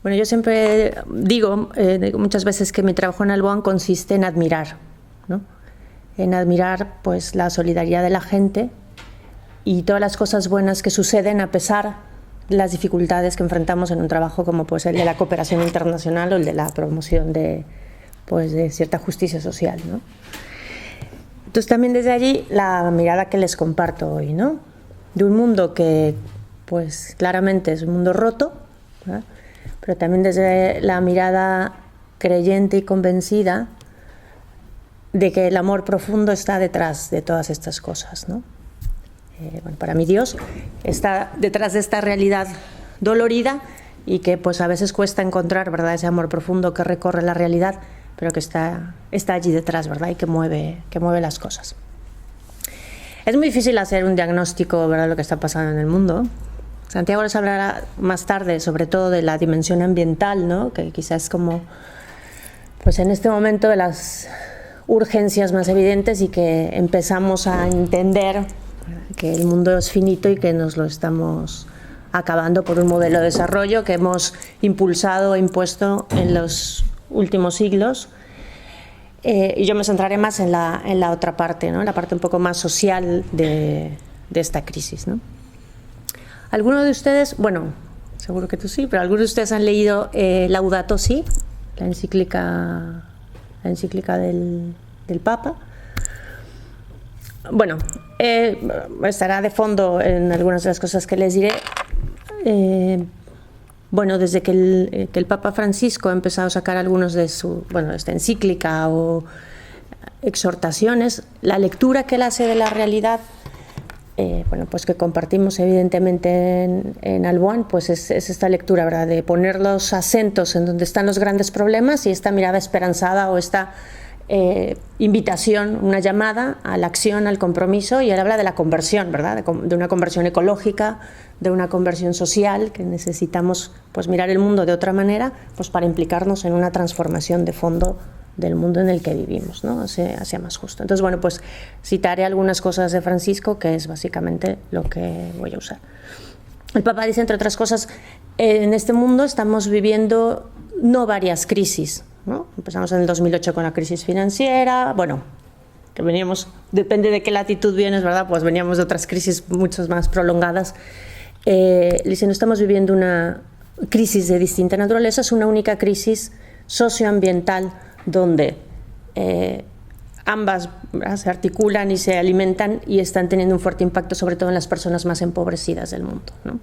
Bueno, yo siempre digo muchas veces que mi trabajo en Alboan consiste en admirar, ¿no? En admirar pues la solidaridad de la gente y todas las cosas buenas que suceden a pesar de las dificultades que enfrentamos en un trabajo como pues el de la cooperación internacional o el de la promoción de cierta justicia social, ¿no? Entonces también desde allí la mirada que les comparto hoy, ¿no? De un mundo que pues claramente es un mundo roto, ¿verdad? Pero también desde la mirada creyente y convencida de que el amor profundo está detrás de todas estas cosas, ¿no? Bueno, para mí Dios está detrás de esta realidad dolorida y que pues a veces cuesta encontrar, ¿verdad?, ese amor profundo que recorre la realidad, pero que está allí detrás, ¿verdad?, y que mueve las cosas. Es muy difícil hacer un diagnóstico, ¿verdad?, de lo que está pasando en el mundo. Santiago les hablará más tarde sobre todo de la dimensión ambiental, ¿no?, que quizás es como pues en este momento de las urgencias más evidentes y que empezamos a entender que el mundo es finito y que nos lo estamos acabando por un modelo de desarrollo que hemos impulsado e impuesto en los últimos siglos. Y yo me centraré más en la otra parte, ¿no?, en la parte un poco más social de esta crisis, ¿no? ¿Alguno de ustedes, bueno, seguro que tú sí, pero algunos de ustedes han leído Laudato Si, la encíclica del Papa? Bueno, estará de fondo en algunas de las cosas que les diré. Bueno, desde que el Papa Francisco ha empezado a sacar algunos de esta encíclica o exhortaciones, la lectura que él hace de la realidad, pues que compartimos evidentemente en Alboan, pues es esta lectura, ¿verdad?, de poner los acentos en donde están los grandes problemas y esta mirada esperanzada o esta invitación, una llamada a la acción, al compromiso, y él habla de la conversión, ¿verdad?, de una conversión ecológica, de una conversión social, que necesitamos pues mirar el mundo de otra manera pues para implicarnos en una transformación de fondo del mundo en el que vivimos, ¿no?, hacia más justo. Entonces, bueno, pues citaré algunas cosas de Francisco, que es básicamente lo que voy a usar. El Papa dice, entre otras cosas, en este mundo estamos viviendo no varias crisis, ¿no? Empezamos en el 2008 con la crisis financiera, bueno, que veníamos, depende de qué latitud vienes, ¿verdad?, pues veníamos de otras crisis muchas más prolongadas. Dice, no estamos viviendo una crisis de distinta naturaleza, es una única crisis socioambiental donde ambas, ¿verdad?, se articulan y se alimentan y están teniendo un fuerte impacto sobre todo en las personas más empobrecidas del mundo, ¿no?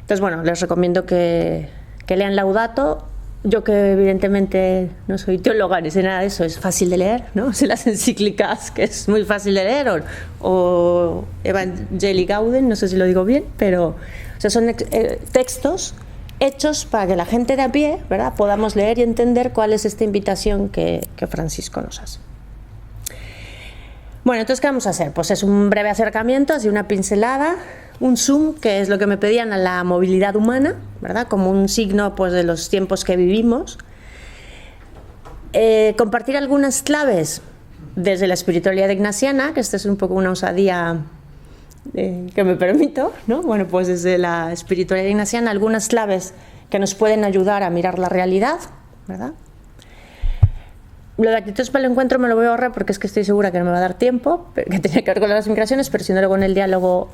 Entonces, bueno, les recomiendo que lean Laudato. Yo, que evidentemente no soy teóloga ni sé nada de eso, es fácil de leer, ¿no? Sé las encíclicas, que es muy fácil de leer, o Evangelii Gaudium, no sé si lo digo bien, pero o sea, son textos hechos para que la gente de a pie, ¿verdad?, podamos leer y entender cuál es esta invitación que Francisco nos hace. Bueno, entonces, ¿qué vamos a hacer? Pues es un breve acercamiento, así una pincelada, un zoom, que es lo que me pedían, a la movilidad humana, ¿verdad?, como un signo pues de los tiempos que vivimos. Compartir algunas claves desde la espiritualidad ignaciana, que esta es un poco una osadía que me permito, ¿no? Bueno, pues desde la espiritualidad ignaciana algunas claves que nos pueden ayudar a mirar la realidad, ¿verdad? Lo de actitudes para el encuentro me lo voy a ahorrar porque es que estoy segura que no me va a dar tiempo, que tenía que ver con las migraciones, pero si no, luego en el diálogo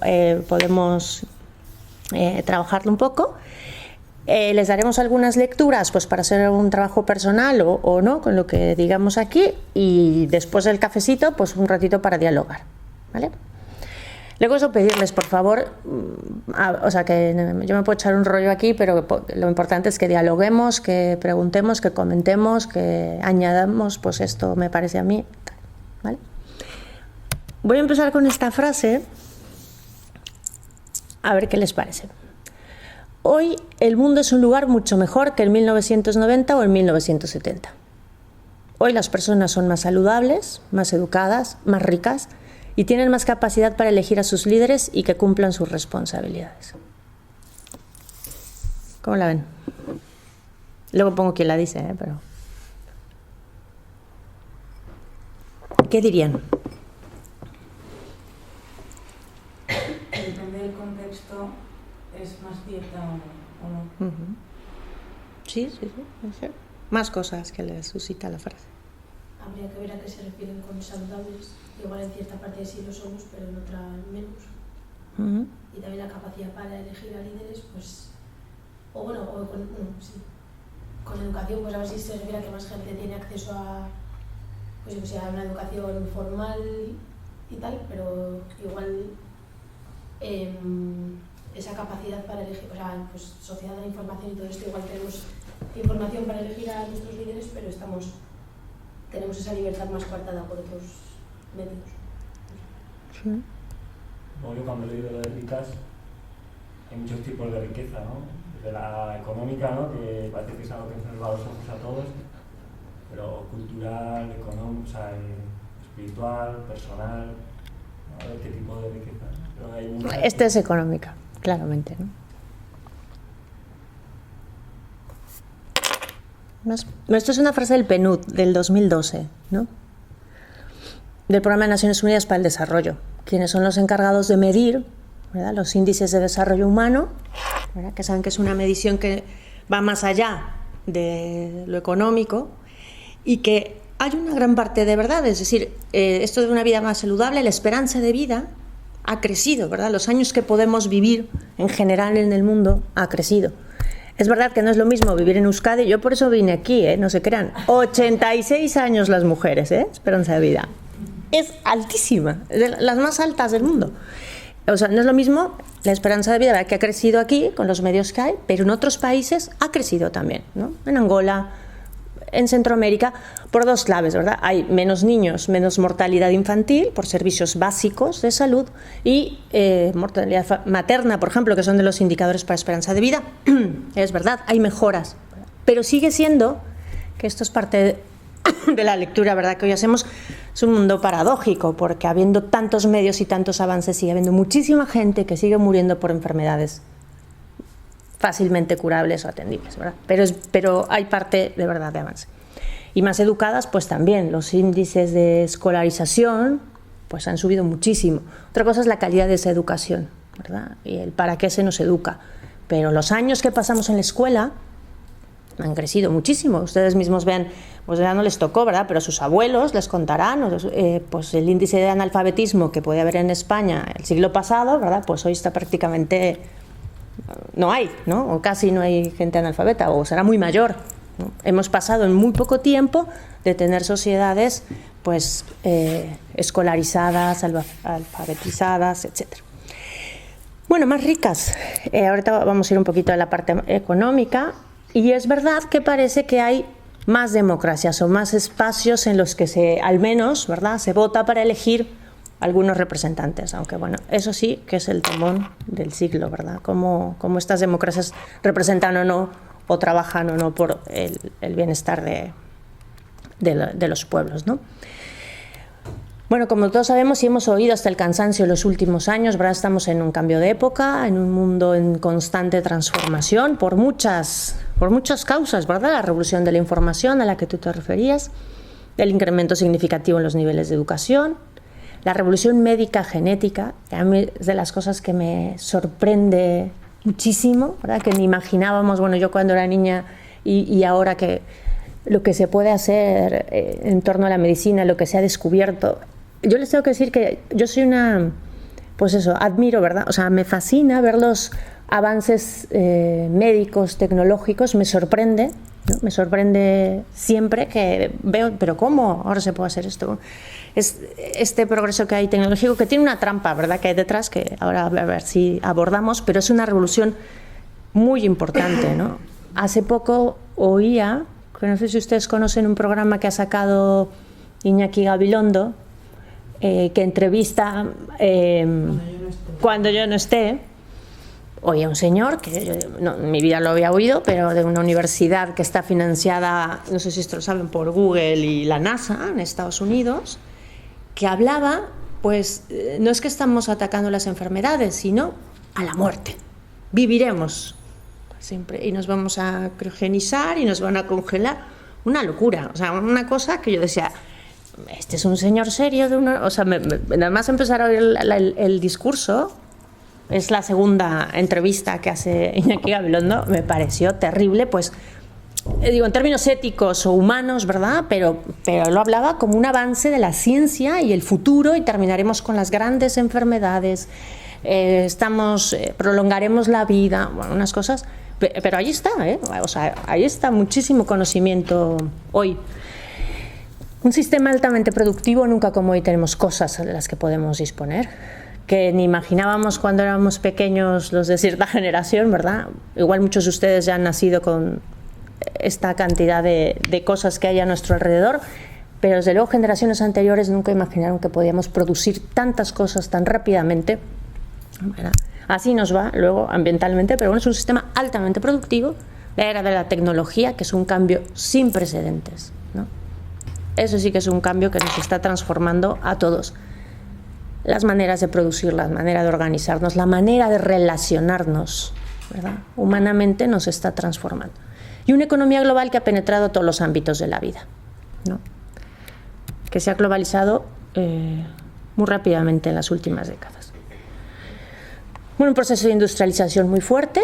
podemos trabajarlo un poco. Les daremos algunas lecturas pues para hacer un trabajo personal o no con lo que digamos aquí, y después del cafecito pues un ratito para dialogar, ¿vale? Luego eso, pedirles por favor, o sea, que yo me puedo echar un rollo aquí, pero lo importante es que dialoguemos, que preguntemos, que comentemos, que añadamos, pues esto me parece a mí, ¿vale? Voy a empezar con esta frase, a ver qué les parece. Hoy el mundo es un lugar mucho mejor que en 1990 o en 1970. Hoy las personas son más saludables, más educadas, más ricas, y tienen más capacidad para elegir a sus líderes y que cumplan sus responsabilidades. ¿Cómo la ven? Luego pongo quién la dice, pero... ¿Qué dirían? Depende del contexto, es más cierta o no. Sí. Más cosas que les suscita la frase. Habría que ver a qué se refieren con saludables. Igual en cierta parte sí lo somos, pero en otra menos. Y también la capacidad para elegir a líderes, pues... Con educación, pues a ver si se refiere a que más gente tiene acceso a, pues yo sé, a una educación formal y tal, pero igual esa capacidad para elegir, o sea, pues sociedad de la información y todo esto, igual tenemos información para elegir a nuestros líderes, pero tenemos esa libertad más coartada por otros medios. Sí. Bueno, yo cuando he leído lo de ricas, hay muchos tipos de riqueza, ¿no? De la económica, ¿no? Que parece que es algo que nos va a los ojos a todos, pero cultural, económica, o sea, espiritual, personal, ¿no? ¿Qué tipo de riqueza? Pero hay Esta es económica, claramente, ¿no? Esto es una frase del PNUD del 2012, ¿no? Del Programa de Naciones Unidas para el Desarrollo, quienes son los encargados de medir, ¿verdad?, los índices de desarrollo humano, ¿verdad?, que saben que es una medición que va más allá de lo económico y que hay una gran parte de verdad, es decir, esto de una vida más saludable, la esperanza de vida ha crecido, ¿verdad? Los años que podemos vivir en general en el mundo ha crecido. Es verdad que no es lo mismo vivir en Euskadi, yo por eso vine aquí, no se crean, 86 años las mujeres, esperanza de vida. Es altísima, de las más altas del mundo. O sea, no es lo mismo la esperanza de vida que ha crecido aquí con los medios que hay, pero en otros países ha crecido también, ¿no? En Angola, en Centroamérica, por dos claves, ¿verdad? Hay menos niños, menos mortalidad infantil por servicios básicos de salud y mortalidad materna, por ejemplo, que son de los indicadores para esperanza de vida. Es verdad, hay mejoras, pero sigue siendo, que esto es parte de la lectura, ¿verdad?, que hoy hacemos, es un mundo paradójico, porque habiendo tantos medios y tantos avances, sigue habiendo muchísima gente que sigue muriendo por enfermedades fácilmente curables o atendibles, ¿verdad? Pero hay parte de verdad de avance. Y más educadas, pues también los índices de escolarización pues han subido muchísimo. Otra cosa es la calidad de esa educación, ¿verdad?, y el para qué se nos educa. Pero los años que pasamos en la escuela han crecido muchísimo. Ustedes mismos ven, pues ya no les tocó, ¿verdad?, pero sus abuelos les contarán, pues el índice de analfabetismo que podía haber en España el siglo pasado, ¿verdad?, pues hoy está prácticamente, no hay, ¿no?, o casi no hay gente analfabeta, o será muy mayor, ¿no? Hemos pasado en muy poco tiempo de tener sociedades pues escolarizadas, alfabetizadas, etcétera. Bueno, más ricas. Ahorita vamos a ir un poquito a la parte económica. Y es verdad que parece que hay más democracias o más espacios en los que al menos, ¿verdad?, se vota para elegir algunos representantes, aunque bueno, eso sí que es el temón del siglo, ¿verdad?, cómo estas democracias representan o no, o trabajan o no por el bienestar de los pueblos, ¿no? Bueno, como todos sabemos y hemos oído hasta el cansancio en los últimos años, ¿verdad?, estamos en un cambio de época, en un mundo en constante transformación por muchas causas, ¿verdad? La revolución de la información a la que tú te referías, el incremento significativo en los niveles de educación, la revolución médica genética, que a mí es de las cosas que me sorprende muchísimo, ¿verdad?, que ni imaginábamos, bueno, yo cuando era niña y ahora que lo que se puede hacer en torno a la medicina, lo que se ha descubierto. Yo les tengo que decir que yo soy pues eso, admiro, ¿verdad? O sea, me fascina ver los avances médicos, tecnológicos, me sorprende, ¿no? Me sorprende siempre que veo, pero ¿cómo ahora se puede hacer esto? Es este progreso que hay tecnológico que tiene una trampa, ¿verdad?, que hay detrás, que ahora a ver si abordamos, pero es una revolución muy importante, ¿no? Hace poco oía, que no sé si ustedes conocen un programa que ha sacado Iñaki Gabilondo, que entrevista cuando yo no esté. Oye, un señor que yo en mi vida lo había oído, pero de una universidad que está financiada, no sé si esto lo saben, por Google y la NASA en Estados Unidos, que hablaba, pues no es que estamos atacando las enfermedades, sino a la muerte. Viviremos siempre y nos vamos a criogenizar y nos van a congelar. Una locura, o sea, una cosa que yo decía, este es un señor serio de una, o sea, nada más empezar a oír el discurso, es la segunda entrevista que hace Iñaki Gabilondo, me pareció terrible, pues digo, en términos éticos o humanos, ¿verdad? Pero lo hablaba como un avance de la ciencia y el futuro, y terminaremos con las grandes enfermedades, prolongaremos la vida, bueno, unas cosas, pero ahí está, o sea, ahí está muchísimo conocimiento hoy. Un sistema altamente productivo, nunca como hoy tenemos cosas de las que podemos disponer, que ni imaginábamos cuando éramos pequeños los de cierta generación, ¿verdad? Igual muchos de ustedes ya han nacido con esta cantidad de cosas que hay a nuestro alrededor, pero desde luego generaciones anteriores nunca imaginaron que podíamos producir tantas cosas tan rápidamente, ¿verdad? Así nos va luego ambientalmente, pero bueno, es un sistema altamente productivo, la era de la tecnología, que es un cambio sin precedentes, ¿no? Eso sí que es un cambio que nos está transformando a todos. Las maneras de producir, la manera de organizarnos, la manera de relacionarnos, ¿verdad? Humanamente nos está transformando. Y una economía global que ha penetrado todos los ámbitos de la vida, ¿no? Que se ha globalizado muy rápidamente en las últimas décadas. Bueno, un proceso de industrialización muy fuerte,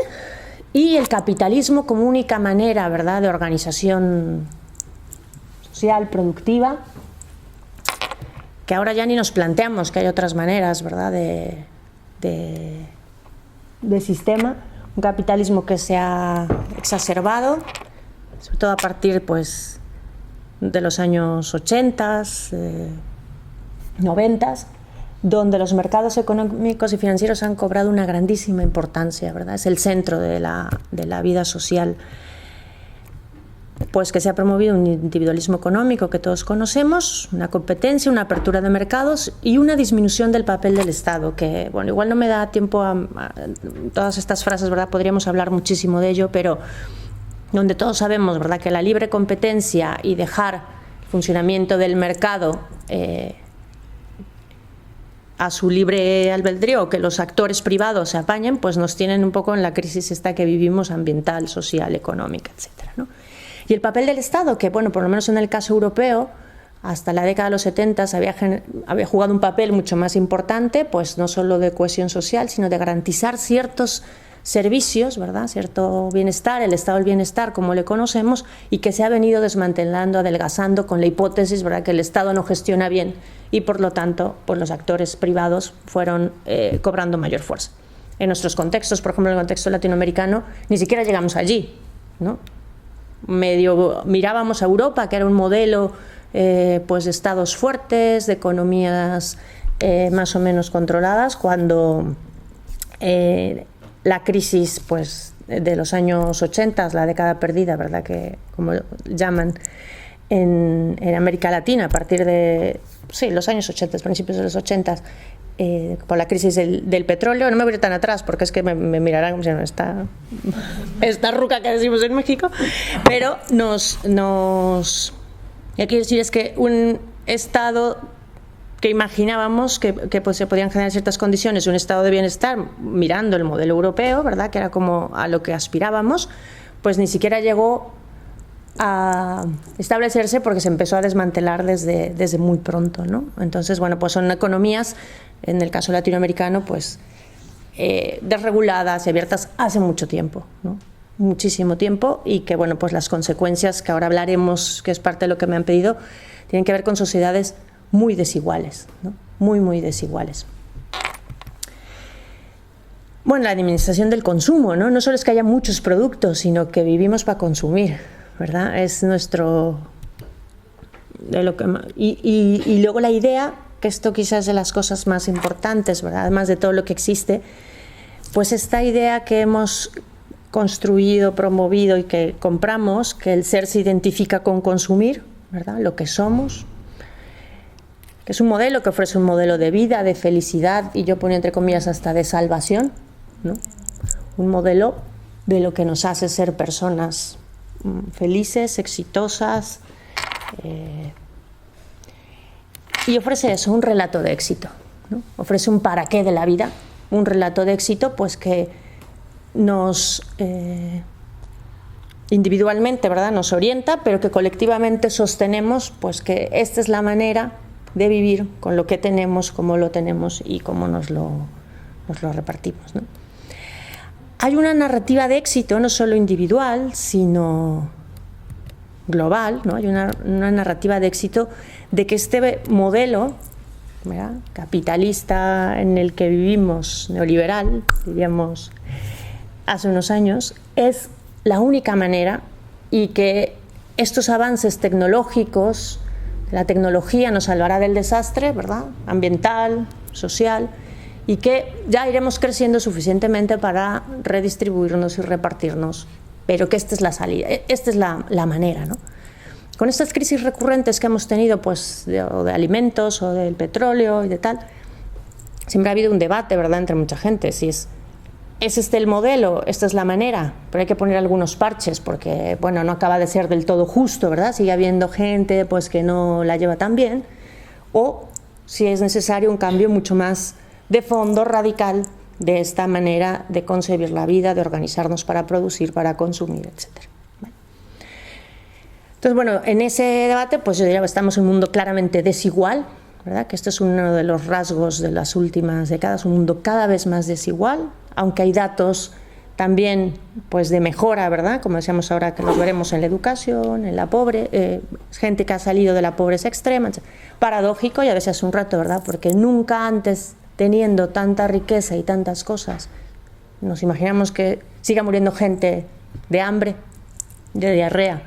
y el capitalismo como única manera, ¿verdad?, de organización social, productiva, que ahora ya ni nos planteamos que hay otras maneras, ¿verdad?, de sistema. Un capitalismo que se ha exacerbado, sobre todo a partir, pues, de los años 80, 90, donde los mercados económicos y financieros han cobrado una grandísima importancia, ¿verdad? Es el centro de la vida social. Pues que se ha promovido un individualismo económico que todos conocemos, una competencia, una apertura de mercados y una disminución del papel del Estado, que, bueno, igual no me da tiempo a todas estas frases, ¿verdad? Podríamos hablar muchísimo de ello, pero donde todos sabemos, ¿verdad?, que la libre competencia y dejar el funcionamiento del mercado a su libre albedrío, que los actores privados se apañen, pues nos tienen un poco en la crisis esta que vivimos, ambiental, social, económica, etcétera, ¿no? Y el papel del Estado, que, bueno, por lo menos en el caso europeo, hasta la década de los 70 había jugado un papel mucho más importante, pues no solo de cohesión social, sino de garantizar ciertos servicios, ¿verdad?, cierto bienestar, el estado del bienestar como le conocemos, y que se ha venido desmantelando, adelgazando con la hipótesis, ¿verdad?, que el Estado no gestiona bien y por lo tanto pues los actores privados fueron cobrando mayor fuerza. En nuestros contextos, por ejemplo en el contexto latinoamericano, ni siquiera llegamos allí, ¿no? Medio mirábamos a Europa, que era un modelo pues de estados fuertes, de economías más o menos controladas, cuando la crisis, pues, de los años 80, la década perdida, ¿verdad?, que como llaman en América Latina, a partir de los años 80, principios de los 80, por la crisis del petróleo. No me voy a ir tan atrás porque es que me mirarán como si no esta ruca que decimos en México, pero lo que quiero decir es que un estado que imaginábamos que pues, se podían generar ciertas condiciones, un estado de bienestar, mirando el modelo europeo, ¿verdad?, que era como a lo que aspirábamos, pues ni siquiera llegó a establecerse porque se empezó a desmantelar desde muy pronto, ¿no? Entonces, bueno, pues son economías, en el caso latinoamericano, pues desreguladas y abiertas hace mucho tiempo, ¿no? Muchísimo tiempo, y que, bueno, pues las consecuencias que ahora hablaremos, que es parte de lo que me han pedido, tienen que ver con sociedades muy desiguales, ¿no? Muy desiguales. Bueno, la administración del consumo, ¿no? No solo es que haya muchos productos, sino que vivimos para consumir, ¿verdad? Es nuestro... Y luego la idea, que esto quizás es de las cosas más importantes, ¿verdad?, además de todo lo que existe, pues esta idea que hemos construido, promovido y que compramos, que el ser se identifica con consumir, ¿verdad?, lo que somos, que es un modelo que ofrece un modelo de vida, de felicidad, y yo ponía entre comillas hasta de salvación, ¿no? Un modelo de lo que nos hace ser personas felices, exitosas, y ofrece eso, un relato de éxito, ¿no? Ofrece un para qué de la vida, un relato de éxito, pues que nos individualmente, ¿verdad?, nos orienta, pero que colectivamente sostenemos, pues que esta es la manera de vivir con lo que tenemos, cómo lo tenemos y cómo nos lo repartimos, ¿no? Hay una narrativa de éxito no solo individual, sino global, ¿no? Hay una narrativa de éxito de que este modelo, ¿verdad?, capitalista en el que vivimos, neoliberal, diríamos hace unos años, es la única manera, y que estos avances tecnológicos, la tecnología nos salvará del desastre, ¿verdad?, ambiental, social, y que ya iremos creciendo suficientemente para redistribuirnos y repartirnos, pero que esta es la salida, esta es la manera, ¿no? Con estas crisis recurrentes que hemos tenido, pues de alimentos o del petróleo y de tal, siempre ha habido un debate, ¿verdad?, entre mucha gente, si es este el modelo, esta es la manera, pero hay que poner algunos parches porque, bueno, no acaba de ser del todo justo, ¿verdad? Sigue habiendo gente pues que no la lleva tan bien, o si es necesario un cambio mucho más de fondo, radical, de esta manera de concebir la vida, de organizarnos para producir, para consumir, etc. Entonces, bueno, en ese debate, pues yo diría que estamos en un mundo claramente desigual, ¿verdad?, que esto es uno de los rasgos de las últimas décadas, un mundo cada vez más desigual, aunque hay datos también pues de mejora, ¿verdad?, como decíamos ahora, que los veremos en la educación, en la gente que ha salido de la pobreza extrema, etc. Paradójico, ya decía hace un rato, ¿verdad?, porque nunca antes, teniendo tanta riqueza y tantas cosas, nos imaginamos que siga muriendo gente de hambre, de diarrea,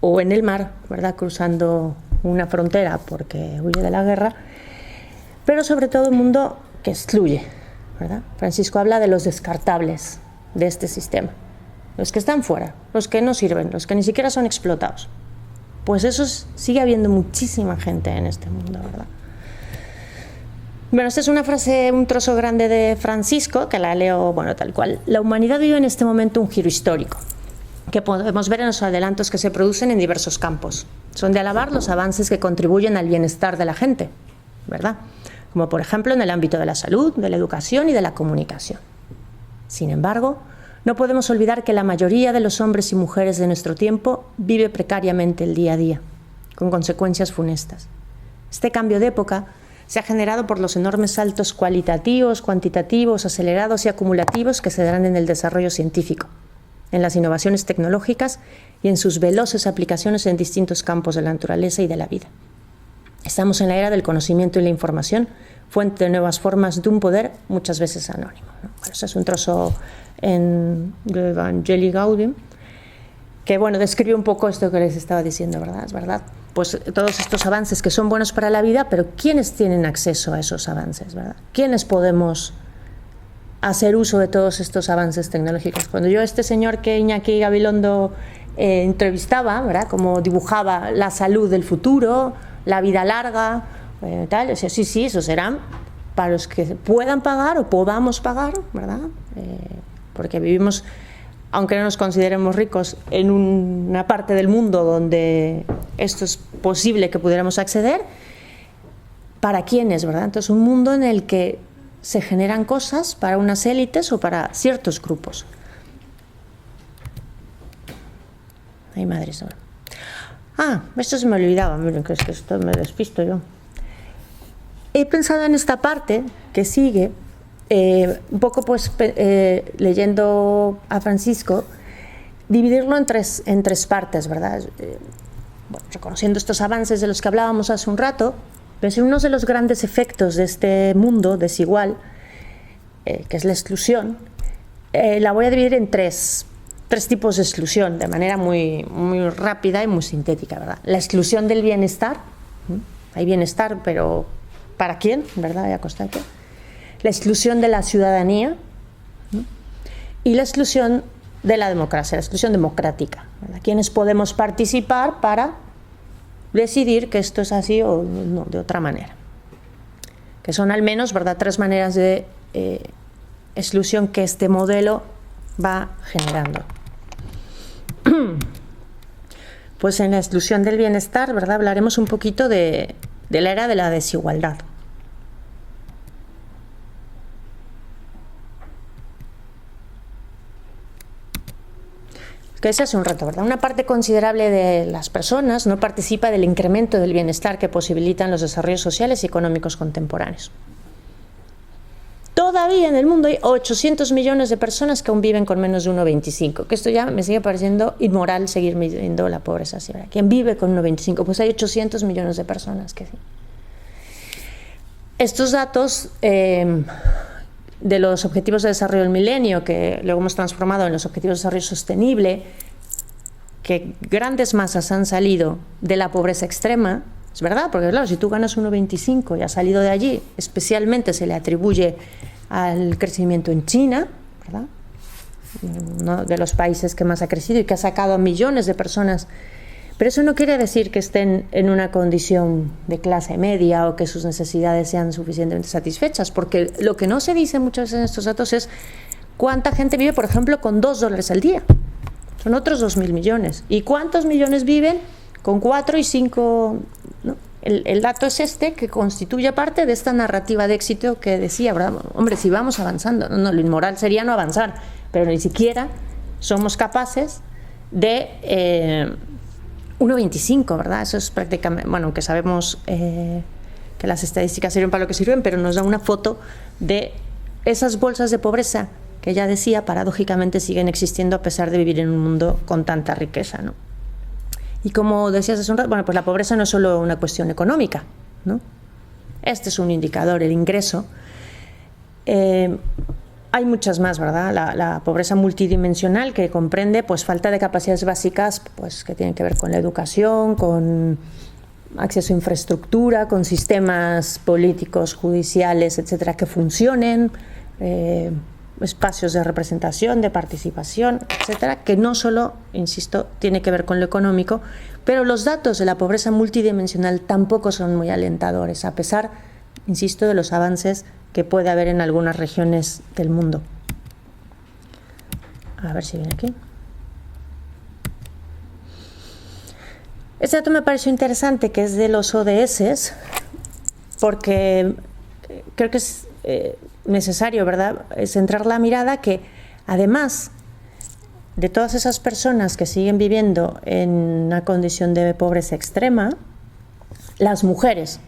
o en el mar, ¿verdad?, cruzando una frontera porque huye de la guerra, pero sobre todo un mundo que excluye, ¿verdad? Francisco habla de los descartables de este sistema, los que están fuera, los que no sirven, los que ni siquiera son explotados. Pues eso sigue habiendo muchísima gente en este mundo, ¿verdad? Bueno, esta es una frase, un trozo grande de Francisco, que la leo, bueno, tal cual. La humanidad vive en este momento un giro histórico, que podemos ver en los adelantos que se producen en diversos campos. Son de alabar los avances que contribuyen al bienestar de la gente, ¿verdad?, como por ejemplo en el ámbito de la salud, de la educación y de la comunicación. Sin embargo, no podemos olvidar que la mayoría de los hombres y mujeres de nuestro tiempo vive precariamente el día a día, con consecuencias funestas. Este cambio de época se ha generado por los enormes saltos cualitativos, cuantitativos, acelerados y acumulativos que se darán en el desarrollo científico, en las innovaciones tecnológicas y en sus veloces aplicaciones en distintos campos de la naturaleza y de la vida. Estamos en la era del conocimiento y la información, fuente de nuevas formas de un poder muchas veces anónimo, ¿no? Bueno, eso es un trozo de Evangelii Gaudium, que bueno, describe un poco esto que les estaba diciendo, ¿verdad? Es verdad, pues todos estos avances que son buenos para la vida, pero ¿quiénes tienen acceso a esos avances, verdad? ¿Quiénes podemos hacer uso de todos estos avances tecnológicos? Cuando yo este señor que Iñaki Gabilondo entrevistaba, ¿verdad?, como dibujaba la salud del futuro, la vida larga, tal, decía, sí, eso serán para los que puedan pagar o podamos pagar, ¿verdad? Porque vivimos, aunque no nos consideremos ricos, en una parte del mundo donde esto es posible que pudiéramos acceder. ¿Para quiénes, verdad? Entonces, un mundo en el que se generan cosas para unas élites o para ciertos grupos. Ay, madre mía. Esto se me olvidaba, miren, que es que esto me despisto yo. He pensado en esta parte que sigue, un poco pues leyendo a Francisco, dividirlo en tres partes, ¿verdad? Bueno, reconociendo estos avances de los que hablábamos hace un rato, pero uno de los grandes efectos de este mundo desigual, que es la exclusión, la voy a dividir en tres tipos de exclusión, de manera muy, muy rápida y muy sintética, ¿verdad? La exclusión del bienestar, hay bienestar, pero ¿para quién? ¿Verdad? ¿Y a costa de qué? La exclusión de la ciudadanía, y la exclusión de la democracia, la exclusión democrática, ¿verdad? ¿Quiénes podemos participar para decidir que esto es así o no, de otra manera? Que son al menos, ¿verdad?, tres maneras de exclusión que este modelo va generando. Pues en la exclusión del bienestar, ¿verdad?, hablaremos un poquito de la era de la desigualdad. Que ese hace un rato, ¿verdad? Una parte considerable de las personas no participa del incremento del bienestar que posibilitan los desarrollos sociales y económicos contemporáneos. todavía en el mundo hay 800 millones de personas que aún viven con menos de 1,25, que esto ya me sigue pareciendo inmoral seguir midiendo la pobreza así. ¿Quién vive con 1,25? Pues hay 800 millones de personas que sí. Estos datos de los Objetivos de Desarrollo del Milenio, que luego hemos transformado en los Objetivos de Desarrollo Sostenible, que grandes masas han salido de la pobreza extrema, es verdad, porque claro, si tú ganas 1,25 y has salido de allí, especialmente se le atribuye al crecimiento en China, ¿verdad? Uno de los países que más ha crecido y que ha sacado a millones de personas. Pero eso no quiere decir que estén en una condición de clase media o que sus necesidades sean suficientemente satisfechas, porque lo que no se dice muchas veces en estos datos es cuánta gente vive, por ejemplo, con $2 al día. Son otros 2.000 millones. ¿Y cuántos millones viven con 4 y 5? ¿No? El dato es este, que constituye parte de esta narrativa de éxito que decía, ¿verdad? Hombre, si vamos avanzando, no, lo inmoral sería no avanzar, pero ni siquiera somos capaces de 1,25, ¿verdad? Eso es prácticamente, bueno, aunque sabemos que las estadísticas sirven para lo que sirven, pero nos da una foto de esas bolsas de pobreza que ya decía, paradójicamente siguen existiendo a pesar de vivir en un mundo con tanta riqueza, ¿no? Y como decías hace un rato, bueno, pues la pobreza no es solo una cuestión económica, ¿no? Este es un indicador, el ingreso. Hay muchas más, ¿verdad? La pobreza multidimensional, que comprende pues falta de capacidades básicas pues que tienen que ver con la educación, con acceso a infraestructura, con sistemas políticos, judiciales, etcétera, que funcionen, espacios de representación, de participación, etcétera, que no solo, insisto, tiene que ver con lo económico, pero los datos de la pobreza multidimensional tampoco son muy alentadores, a pesar, insisto, de los avances que puede haber en algunas regiones del mundo. A ver si viene aquí. Este dato me pareció interesante, que es de los ODS, porque creo que es necesario, ¿verdad?, centrar la mirada que, además de todas esas personas que siguen viviendo en una condición de pobreza extrema, las mujeres,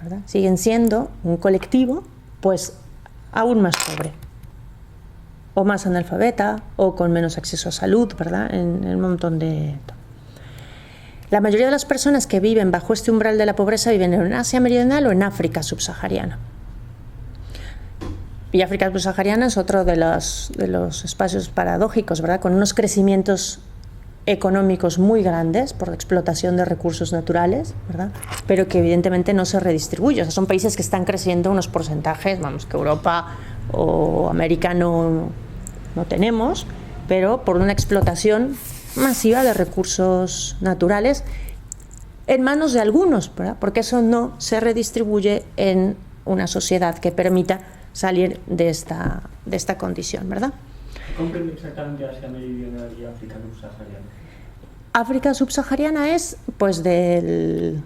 ¿verdad?, siguen siendo un colectivo pues aún más pobre, o más analfabeta, o con menos acceso a salud, ¿verdad?, en un montón de... La mayoría de las personas que viven bajo este umbral de la pobreza viven en Asia Meridional o en África subsahariana. Y África subsahariana es otro de los espacios paradójicos, ¿verdad?, con unos crecimientos económicos muy grandes por la explotación de recursos naturales, ¿verdad?, pero que evidentemente no se redistribuye. O sea, son países que están creciendo unos porcentajes, vamos, que Europa o América no tenemos, pero por una explotación masiva de recursos naturales en manos de algunos, ¿verdad?, porque eso no se redistribuye en una sociedad que permita salir de esta condición, ¿verdad? ¿Qué comprende exactamente Asia Meridional y África subsahariana? África subsahariana es pues del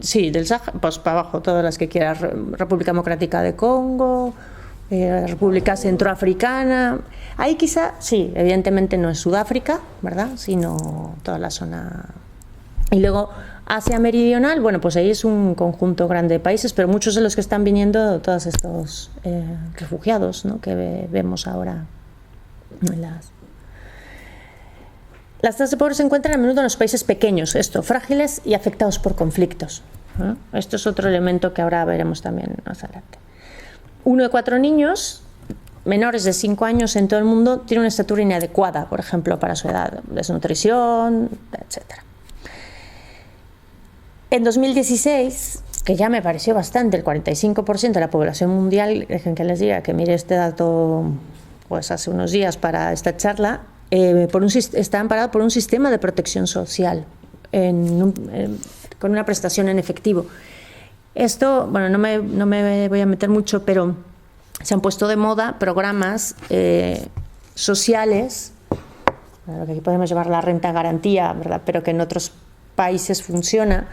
Sahara, pues para abajo, todas las que quieras, República Democrática de Congo, República Centroafricana. Ahí quizá, sí, evidentemente no es Sudáfrica, ¿verdad?, sino toda la zona. Y luego Asia Meridional, bueno, pues ahí es un conjunto grande de países, pero muchos de los que están viniendo, todos estos refugiados, ¿no?, que vemos ahora en las tasas de pobreza se encuentran a menudo en los países pequeños, frágiles y afectados por conflictos, ¿no? Esto es otro elemento que ahora veremos también más adelante. 1 de 4 niños menores de 5 años en todo el mundo tiene una estatura inadecuada, por ejemplo, para su edad, desnutrición, etcétera. En 2016, que ya me pareció bastante, el 45% de la población mundial, dejen que les diga que mire este dato pues hace unos días para esta charla, está amparado por un sistema de protección social con una prestación en efectivo. Esto, bueno, no me voy a meter mucho, pero se han puesto de moda programas sociales, lo que aquí podemos llamar la renta garantía, ¿verdad?, pero que en otros países funciona,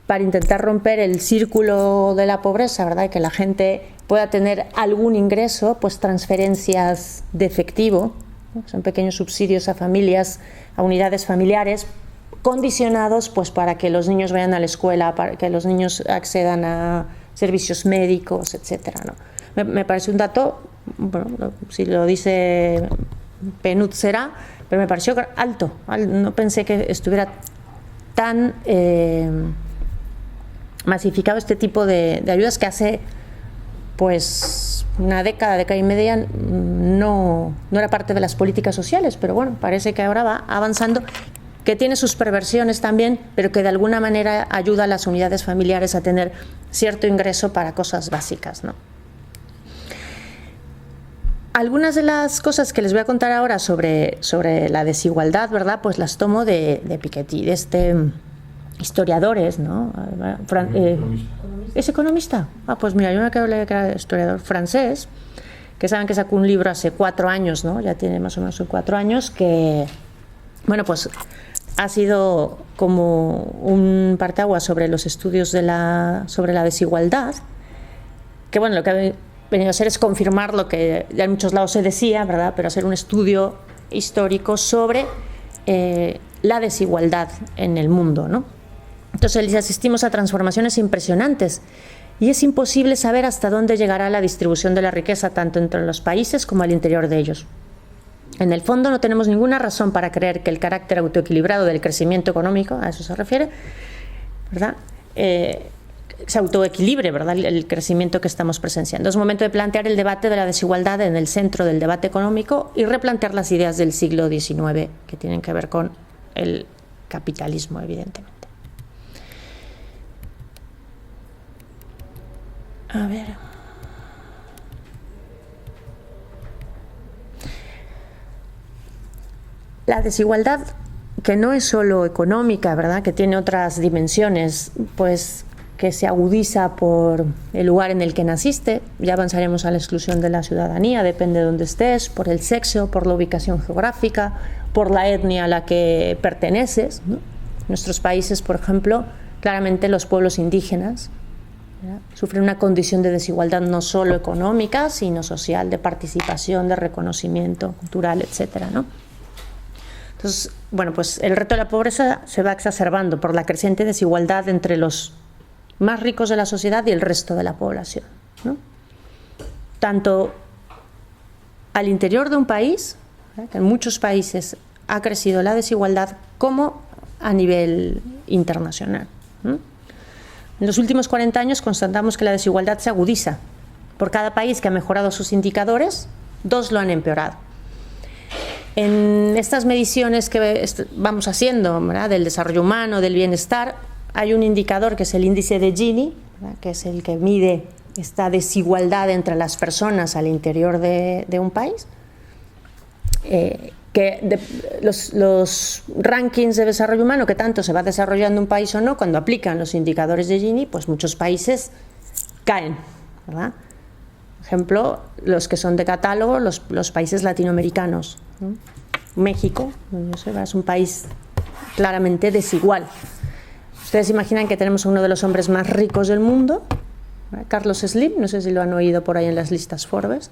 para intentar romper el círculo de la pobreza, ¿verdad?, y que la gente pueda tener algún ingreso, pues transferencias de efectivo, ¿no?, son pequeños subsidios a familias, a unidades familiares, condicionados pues para que los niños vayan a la escuela, para que los niños accedan a servicios médicos, etcétera, ¿no? Me parece un dato, bueno, si lo dice PNUD será, pero me pareció alto. No pensé que estuviera tan masificado este tipo de ayudas, que hace pues una década y media no era parte de las políticas sociales, pero bueno, parece que ahora va avanzando, que tiene sus perversiones también, pero que de alguna manera ayuda a las unidades familiares a tener cierto ingreso para cosas básicas, ¿no? Algunas de las cosas que les voy a contar ahora sobre la desigualdad, ¿verdad? Pues las tomo de Piketty, de historiadores, ¿no? ¿Es economista? Ah, pues mira, yo me acabo de leer que era historiador francés, que saben que sacó un libro hace 4 años, ¿no? Ya tiene más o menos 4 años, que, bueno, pues ha sido como un parteaguas sobre los estudios sobre la desigualdad, que, bueno, lo que ha venido a hacer es confirmar lo que ya en muchos lados se decía, ¿verdad? Pero hacer un estudio histórico sobre la desigualdad en el mundo, ¿no? Entonces asistimos a transformaciones impresionantes y es imposible saber hasta dónde llegará la distribución de la riqueza tanto entre los países como al interior de ellos. En el fondo no tenemos ninguna razón para creer que el carácter autoequilibrado del crecimiento económico, a eso se refiere, ¿verdad?, se autoequilibre, ¿verdad?, el crecimiento que estamos presenciando. Es momento de plantear el debate de la desigualdad en el centro del debate económico y replantear las ideas del siglo XIX que tienen que ver con el capitalismo, evidentemente. A ver. La desigualdad, que no es solo económica, ¿verdad?, que tiene otras dimensiones, pues que se agudiza por el lugar en el que naciste, ya avanzaremos a la exclusión de la ciudadanía, depende de dónde estés, por el sexo, por la ubicación geográfica, por la etnia a la que perteneces, ¿no? En nuestros países, por ejemplo, claramente los pueblos indígenas, ¿verdad?, sufren una condición de desigualdad no solo económica, sino social, de participación, de reconocimiento cultural, etcétera, ¿no? Entonces, bueno, pues el reto de la pobreza se va exacerbando por la creciente desigualdad entre los más ricos de la sociedad y el resto de la población, ¿no? Tanto al interior de un país, que en muchos países ha crecido la desigualdad, como a nivel internacional, ¿no? En los últimos 40 años constatamos que la desigualdad se agudiza. Por cada país que ha mejorado sus indicadores, 2 lo han empeorado. En estas mediciones que vamos haciendo, ¿verdad?, del desarrollo humano, del bienestar, hay un indicador que es el índice de Gini, ¿verdad?, que es el que mide esta desigualdad entre las personas al interior de un país, los rankings de desarrollo humano, que tanto se va desarrollando un país o no, cuando aplican los indicadores de Gini, pues muchos países caen, ¿verdad? Por ejemplo, los que son de catálogo, los países latinoamericanos, ¿no? México, no sé, es un país claramente desigual. Ustedes imaginan que tenemos a uno de los hombres más ricos del mundo, ¿verdad?, Carlos Slim, no sé si lo han oído por ahí en las listas Forbes,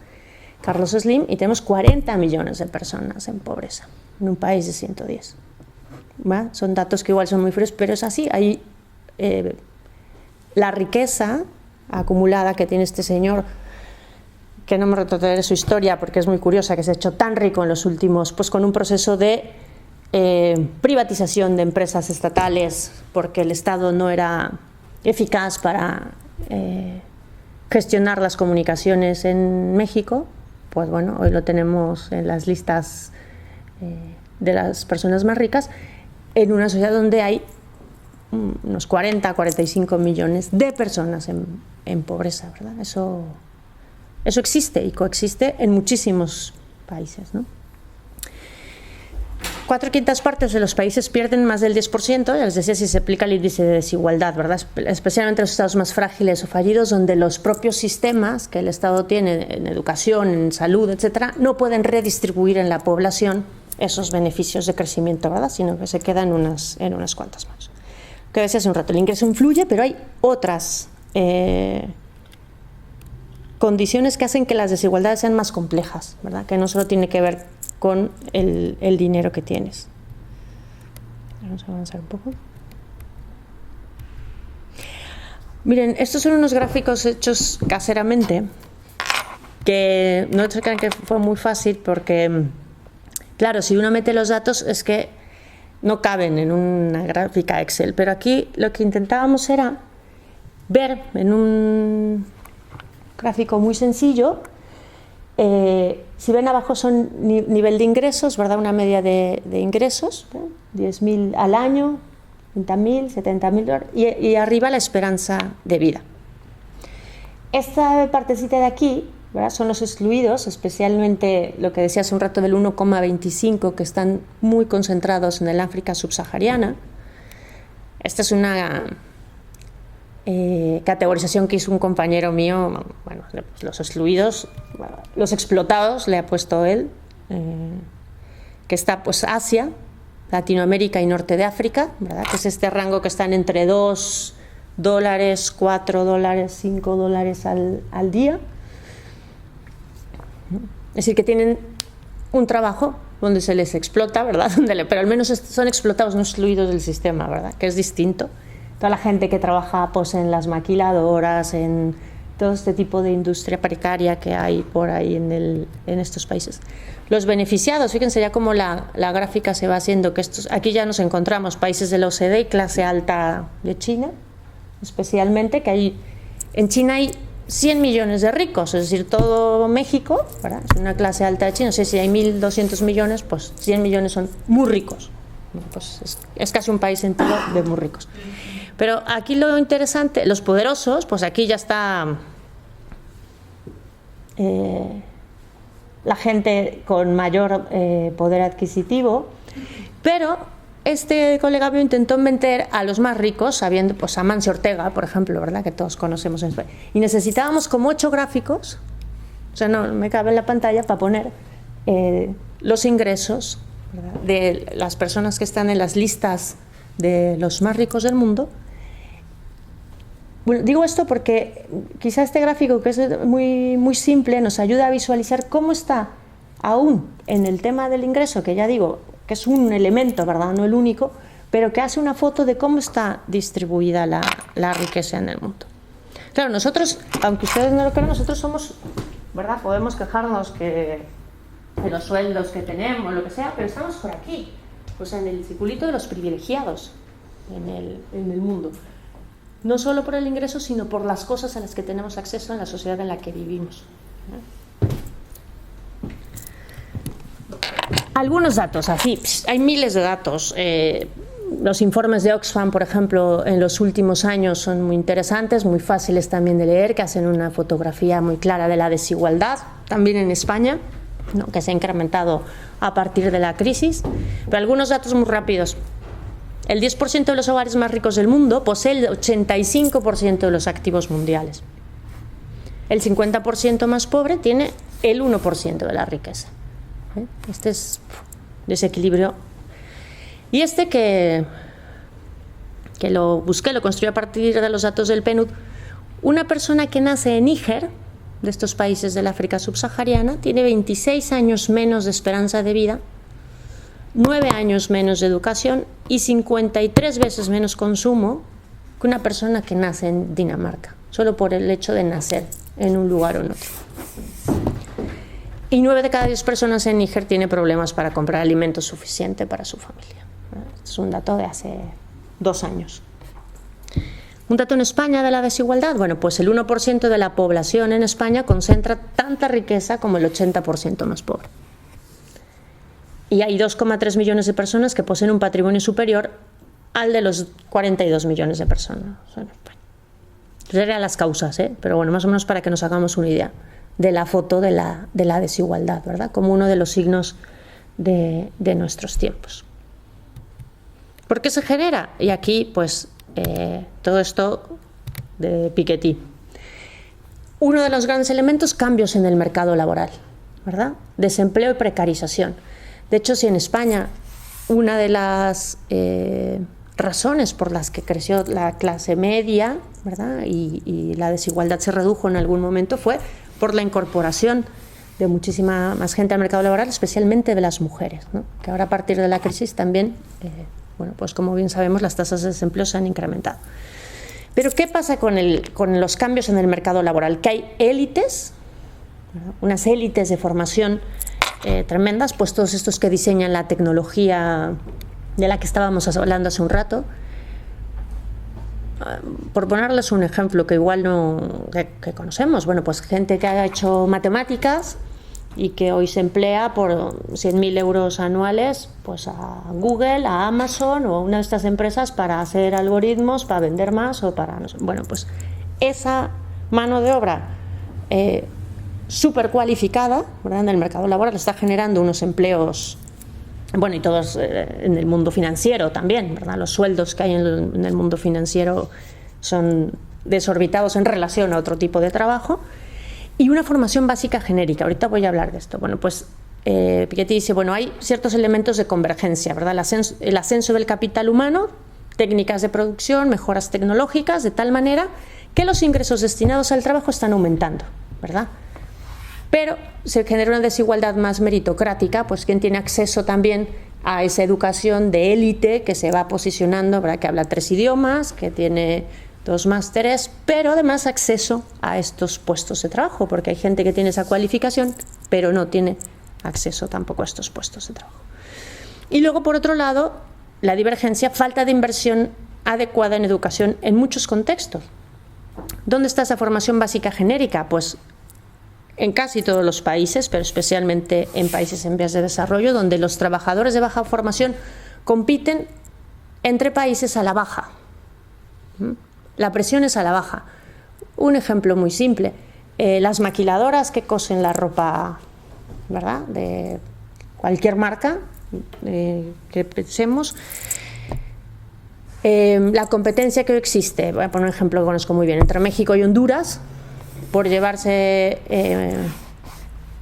Carlos Slim, y tenemos 40 millones de personas en pobreza, en un país de 110. ¿Verdad? Son datos que igual son muy fríos, pero es así. Hay la riqueza acumulada que tiene este señor, que no me retrataré su historia porque es muy curiosa, que se ha hecho tan rico en los últimos, pues con un proceso de privatización de empresas estatales, porque el Estado no era eficaz para gestionar las comunicaciones en México. Pues bueno, hoy lo tenemos en las listas de las personas más ricas, en una sociedad donde hay unos 45 millones de personas en pobreza, ¿verdad? Eso existe y coexiste en muchísimos países, ¿no? 4/5 partes de los países pierden más del 10%, ya les decía, si se aplica el índice de desigualdad, ¿verdad?, especialmente en los estados más frágiles o fallidos, donde los propios sistemas que el Estado tiene en educación, en salud, etcétera, no pueden redistribuir en la población esos beneficios de crecimiento, ¿verdad?, sino que se quedan en unas cuantas manos. Que decía hace un rato, el ingreso influye, pero hay otras condiciones que hacen que las desigualdades sean más complejas, ¿verdad?, que no solo tiene que ver con el dinero que tienes. Vamos a avanzar un poco. Miren, estos son unos gráficos hechos caseramente, que no se crean que fue muy fácil porque, claro, si uno mete los datos es que no caben en una gráfica Excel, pero aquí lo que intentábamos era ver en un gráfico muy sencillo, si ven abajo son nivel de ingresos, ¿verdad? Una media de ingresos, ¿eh? 10.000 al año, 30.000, 70.000 y arriba la esperanza de vida. Esta partecita de aquí, ¿verdad? Son los excluidos, especialmente lo que decía hace un rato del 1,25 que están muy concentrados en el África subsahariana. Esta es una categorización que hizo un compañero mío, bueno, los excluidos, los explotados, le ha puesto él, que está pues Asia, Latinoamérica y norte de África, ¿verdad? Que es este rango que están entre $2, $4, $5 al día. Es decir, que tienen un trabajo donde se les explota, ¿verdad? Pero al menos son explotados, no excluidos del sistema, ¿verdad? Que es distinto. Toda la gente que trabaja pues, en las maquiladoras, en todo este tipo de industria precaria que hay por ahí en estos países. Los beneficiados, fíjense ya cómo la gráfica se va haciendo, que aquí ya nos encontramos países de la OCDE y clase alta de China, especialmente, que en China hay 100 millones de ricos, es decir, todo México, ¿verdad? Es una clase alta de China, no sé si hay 1.200 millones, pues 100 millones son muy ricos. Pues es casi un país entero de muy ricos. Pero aquí lo interesante, los poderosos, pues aquí ya está la gente con mayor poder adquisitivo, pero este colega mío intentó meter a los más ricos, sabiendo, pues a Mancio Ortega, por ejemplo, ¿verdad? Que todos conocemos en España. Y necesitábamos como 8 gráficos, o sea, no me cabe en la pantalla para poner los ingresos, ¿verdad? De las personas que están en las listas de los más ricos del mundo. Bueno, digo esto porque quizá este gráfico, que es muy, muy simple, nos ayuda a visualizar cómo está aún en el tema del ingreso, que ya digo que es un elemento, ¿verdad? No el único, pero que hace una foto de cómo está distribuida la riqueza en el mundo. Claro, nosotros, aunque ustedes no lo crean, nosotros somos, ¿verdad? Podemos quejarnos de los sueldos que tenemos, lo que sea, pero estamos por aquí, pues en el circulito de los privilegiados en el mundo. No solo por el ingreso, sino por las cosas a las que tenemos acceso en la sociedad en la que vivimos. Algunos datos, así, hay miles de datos. Los informes de Oxfam, por ejemplo, en los últimos años son muy interesantes, muy fáciles también de leer, que hacen una fotografía muy clara de la desigualdad, también en España, ¿no? Que se ha incrementado a partir de la crisis. Pero algunos datos muy rápidos. El 10% de los hogares más ricos del mundo posee el 85% de los activos mundiales. El 50% más pobre tiene el 1% de la riqueza. Este es desequilibrio. Y este que lo busqué, lo construí a partir de los datos del PNUD, una persona que nace en Níger, de estos países del África subsahariana, tiene 26 años menos de esperanza de vida, 9 años menos de educación y 53 veces menos consumo que una persona que nace en Dinamarca, solo por el hecho de nacer en un lugar o en otro. Y 9 de cada 10 personas en Níger tiene problemas para comprar alimento suficiente para su familia. Este es un dato de hace 2 años. Un dato en España de la desigualdad, bueno, pues el 1% de la población en España concentra tanta riqueza como el 80% más pobre. Y hay 2,3 millones de personas que poseen un patrimonio superior al de los 42 millones de personas en España. Serían las causas, pero bueno, más o menos para que nos hagamos una idea de la foto de la desigualdad, ¿verdad? Como uno de los signos de nuestros tiempos. ¿Por qué se genera? Y aquí, pues, todo esto de Piketty. Uno de los grandes elementos, cambios en el mercado laboral, ¿verdad? Desempleo y precarización. De hecho, si en España una de las razones por las que creció la clase media, ¿verdad? Y la desigualdad se redujo en algún momento fue por la incorporación de muchísima más gente al mercado laboral, especialmente de las mujeres, ¿no? Que ahora a partir de la crisis también, bueno, pues como bien sabemos, las tasas de desempleo se han incrementado. Pero ¿qué pasa con los cambios en el mercado laboral? Que hay élites, unas élites de formación tremendas, pues todos estos que diseñan la tecnología de la que estábamos hablando hace un rato. Por ponerles un ejemplo que igual que conocemos, bueno, pues gente que ha hecho matemáticas y que hoy se emplea por 100.000 euros anuales pues a Google, a Amazon o a una de estas empresas para hacer algoritmos, para vender más o para... No sé. Bueno, pues esa mano de obra súper cualificada, ¿verdad?, en el mercado laboral está generando unos empleos, bueno, y todos en el mundo financiero también, ¿verdad? Los sueldos que hay en el mundo financiero son desorbitados en relación a otro tipo de trabajo. Y una formación básica genérica. Ahorita voy a hablar de esto. Bueno, pues Piketty dice, bueno, hay ciertos elementos de convergencia, ¿verdad? El ascenso del capital humano, técnicas de producción, mejoras tecnológicas, de tal manera que los ingresos destinados al trabajo están aumentando, ¿verdad? Pero se genera una desigualdad más meritocrática, pues quien tiene acceso también a esa educación de élite que se va posicionando, ¿verdad?, que habla 3 idiomas, que tiene 2 másteres, pero además acceso a estos puestos de trabajo, porque hay gente que tiene esa cualificación, pero no tiene acceso tampoco a estos puestos de trabajo. Y luego, por otro lado, la divergencia, falta de inversión adecuada en educación en muchos contextos. ¿Dónde está esa formación básica genérica? Pues en casi todos los países, pero especialmente en países en vías de desarrollo, donde los trabajadores de baja formación compiten entre países a la baja. La presión es a la baja. Un ejemplo muy simple, las maquiladoras que cosen la ropa, ¿verdad?, de cualquier marca que pensemos, la competencia que hoy existe, voy a poner un ejemplo que conozco muy bien, entre México y Honduras, por llevarse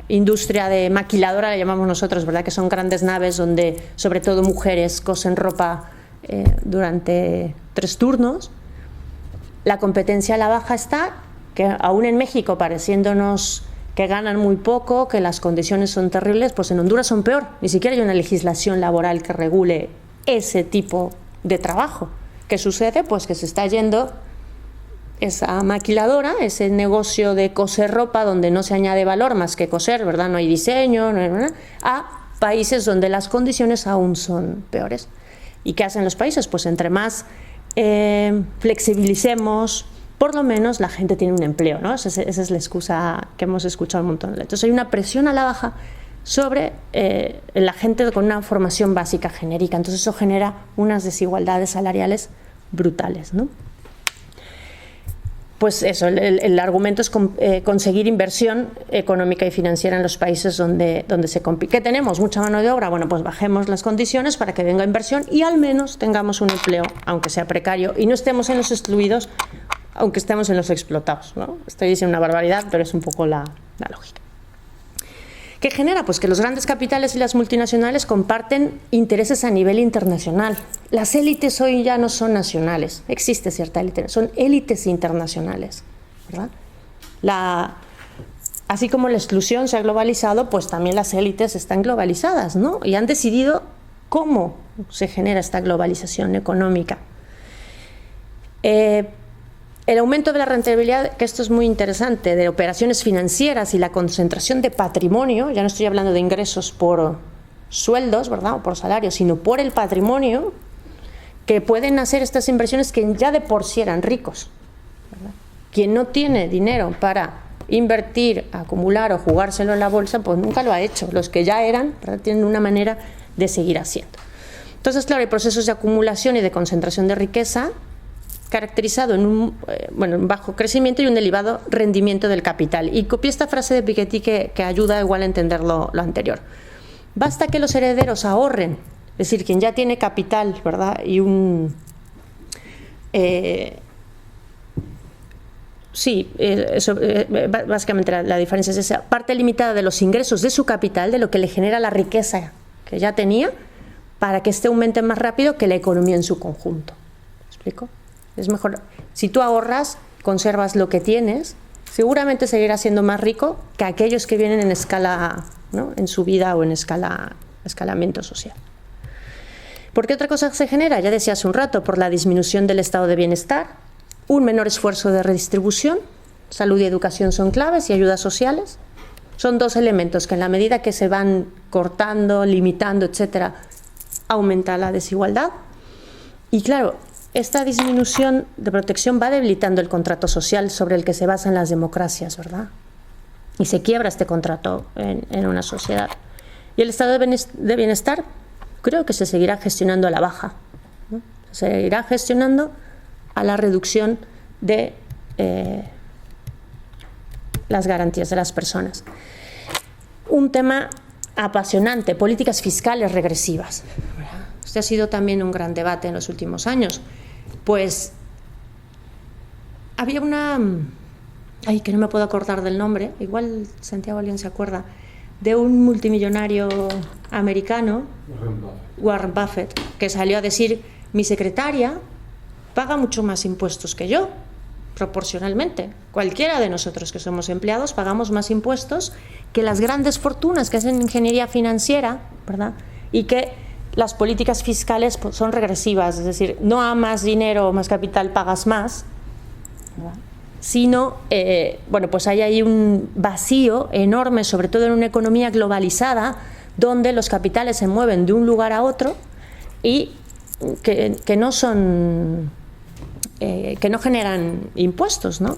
industria de maquiladora, le llamamos nosotros, ¿verdad?, que son grandes naves donde sobre todo mujeres cosen ropa durante 3 turnos. La competencia a la baja está, que aún en México, pareciéndonos que ganan muy poco, que las condiciones son terribles, pues en Honduras son peor. Ni siquiera hay una legislación laboral que regule ese tipo de trabajo. ¿Qué sucede? Pues que se está yendo esa maquiladora, ese negocio de coser ropa donde no se añade valor más que coser, ¿verdad?, no hay diseño, no hay nada, a países donde las condiciones aún son peores. ¿Y qué hacen los países? Pues entre más flexibilicemos, por lo menos la gente tiene un empleo, ¿no? Esa es la excusa que hemos escuchado un montón. Entonces hay una presión a la baja sobre la gente con una formación básica genérica. Entonces eso genera unas desigualdades salariales brutales, ¿no? Pues eso, el argumento es conseguir inversión económica y financiera en los países donde se compite. ¿Qué tenemos? Mucha mano de obra. Bueno, pues bajemos las condiciones para que venga inversión y al menos tengamos un empleo, aunque sea precario, y no estemos en los excluidos, aunque estemos en los explotados, ¿no? Estoy diciendo una barbaridad, pero es un poco la lógica. ¿Qué genera? Pues que los grandes capitales y las multinacionales comparten intereses a nivel internacional. Las élites hoy ya no son nacionales, existe cierta élite, son élites internacionales, ¿verdad? Así como la exclusión se ha globalizado, pues también las élites están globalizadas, ¿no? Y han decidido cómo se genera esta globalización económica. El aumento de la rentabilidad, que esto es muy interesante, de operaciones financieras y la concentración de patrimonio, ya no estoy hablando de ingresos por sueldos, ¿verdad?, o por salarios, sino por el patrimonio, que pueden hacer estas inversiones que ya de por sí eran ricos, ¿verdad? Quien no tiene dinero para invertir, acumular o jugárselo en la bolsa, pues nunca lo ha hecho. Los que ya eran, ¿verdad?, tienen una manera de seguir haciendo. Entonces, claro, hay procesos de acumulación y de concentración de riqueza caracterizado en un bajo crecimiento y un elevado rendimiento del capital. Y copié esta frase de Piketty que ayuda igual a entender lo anterior. Basta que los herederos ahorren, es decir, quien ya tiene capital, ¿verdad?, y básicamente la diferencia es esa parte limitada de los ingresos de su capital, de lo que le genera la riqueza que ya tenía, para que este aumente más rápido que la economía en su conjunto. ¿Me explico? Es mejor, si tú ahorras, conservas lo que tienes, seguramente seguirás siendo más rico que aquellos que vienen en escala, ¿no?, en su vida o en escalamiento social. ¿Por qué otra cosa se genera? Ya decía hace un rato, por la disminución del estado de bienestar, un menor esfuerzo de redistribución. Salud y educación son claves, y ayudas sociales. Son dos elementos que, en la medida que se van cortando, limitando, etcétera, aumenta la desigualdad. Y claro, esta disminución de protección va debilitando el contrato social sobre el que se basan las democracias, ¿verdad? Y se quiebra este contrato en una sociedad. Y el estado de bienestar creo que se seguirá gestionando a la baja, ¿no? Se seguirá gestionando a la reducción de las garantías de las personas. Un tema apasionante, políticas fiscales regresivas. Este ha sido también un gran debate en los últimos años. Pues había una, que no me puedo acordar del nombre, igual Santiago León se acuerda, de un multimillonario americano, Warren Buffett, que salió a decir: mi secretaria paga mucho más impuestos que yo, proporcionalmente. Cualquiera de nosotros que somos empleados pagamos más impuestos que las grandes fortunas que hacen ingeniería financiera, ¿verdad? Y que las políticas fiscales pues, son regresivas, es decir, no a más dinero o más capital pagas más, ¿verdad? Sino, pues hay ahí un vacío enorme, sobre todo en una economía globalizada, donde los capitales se mueven de un lugar a otro y que no son, que no generan impuestos, ¿no?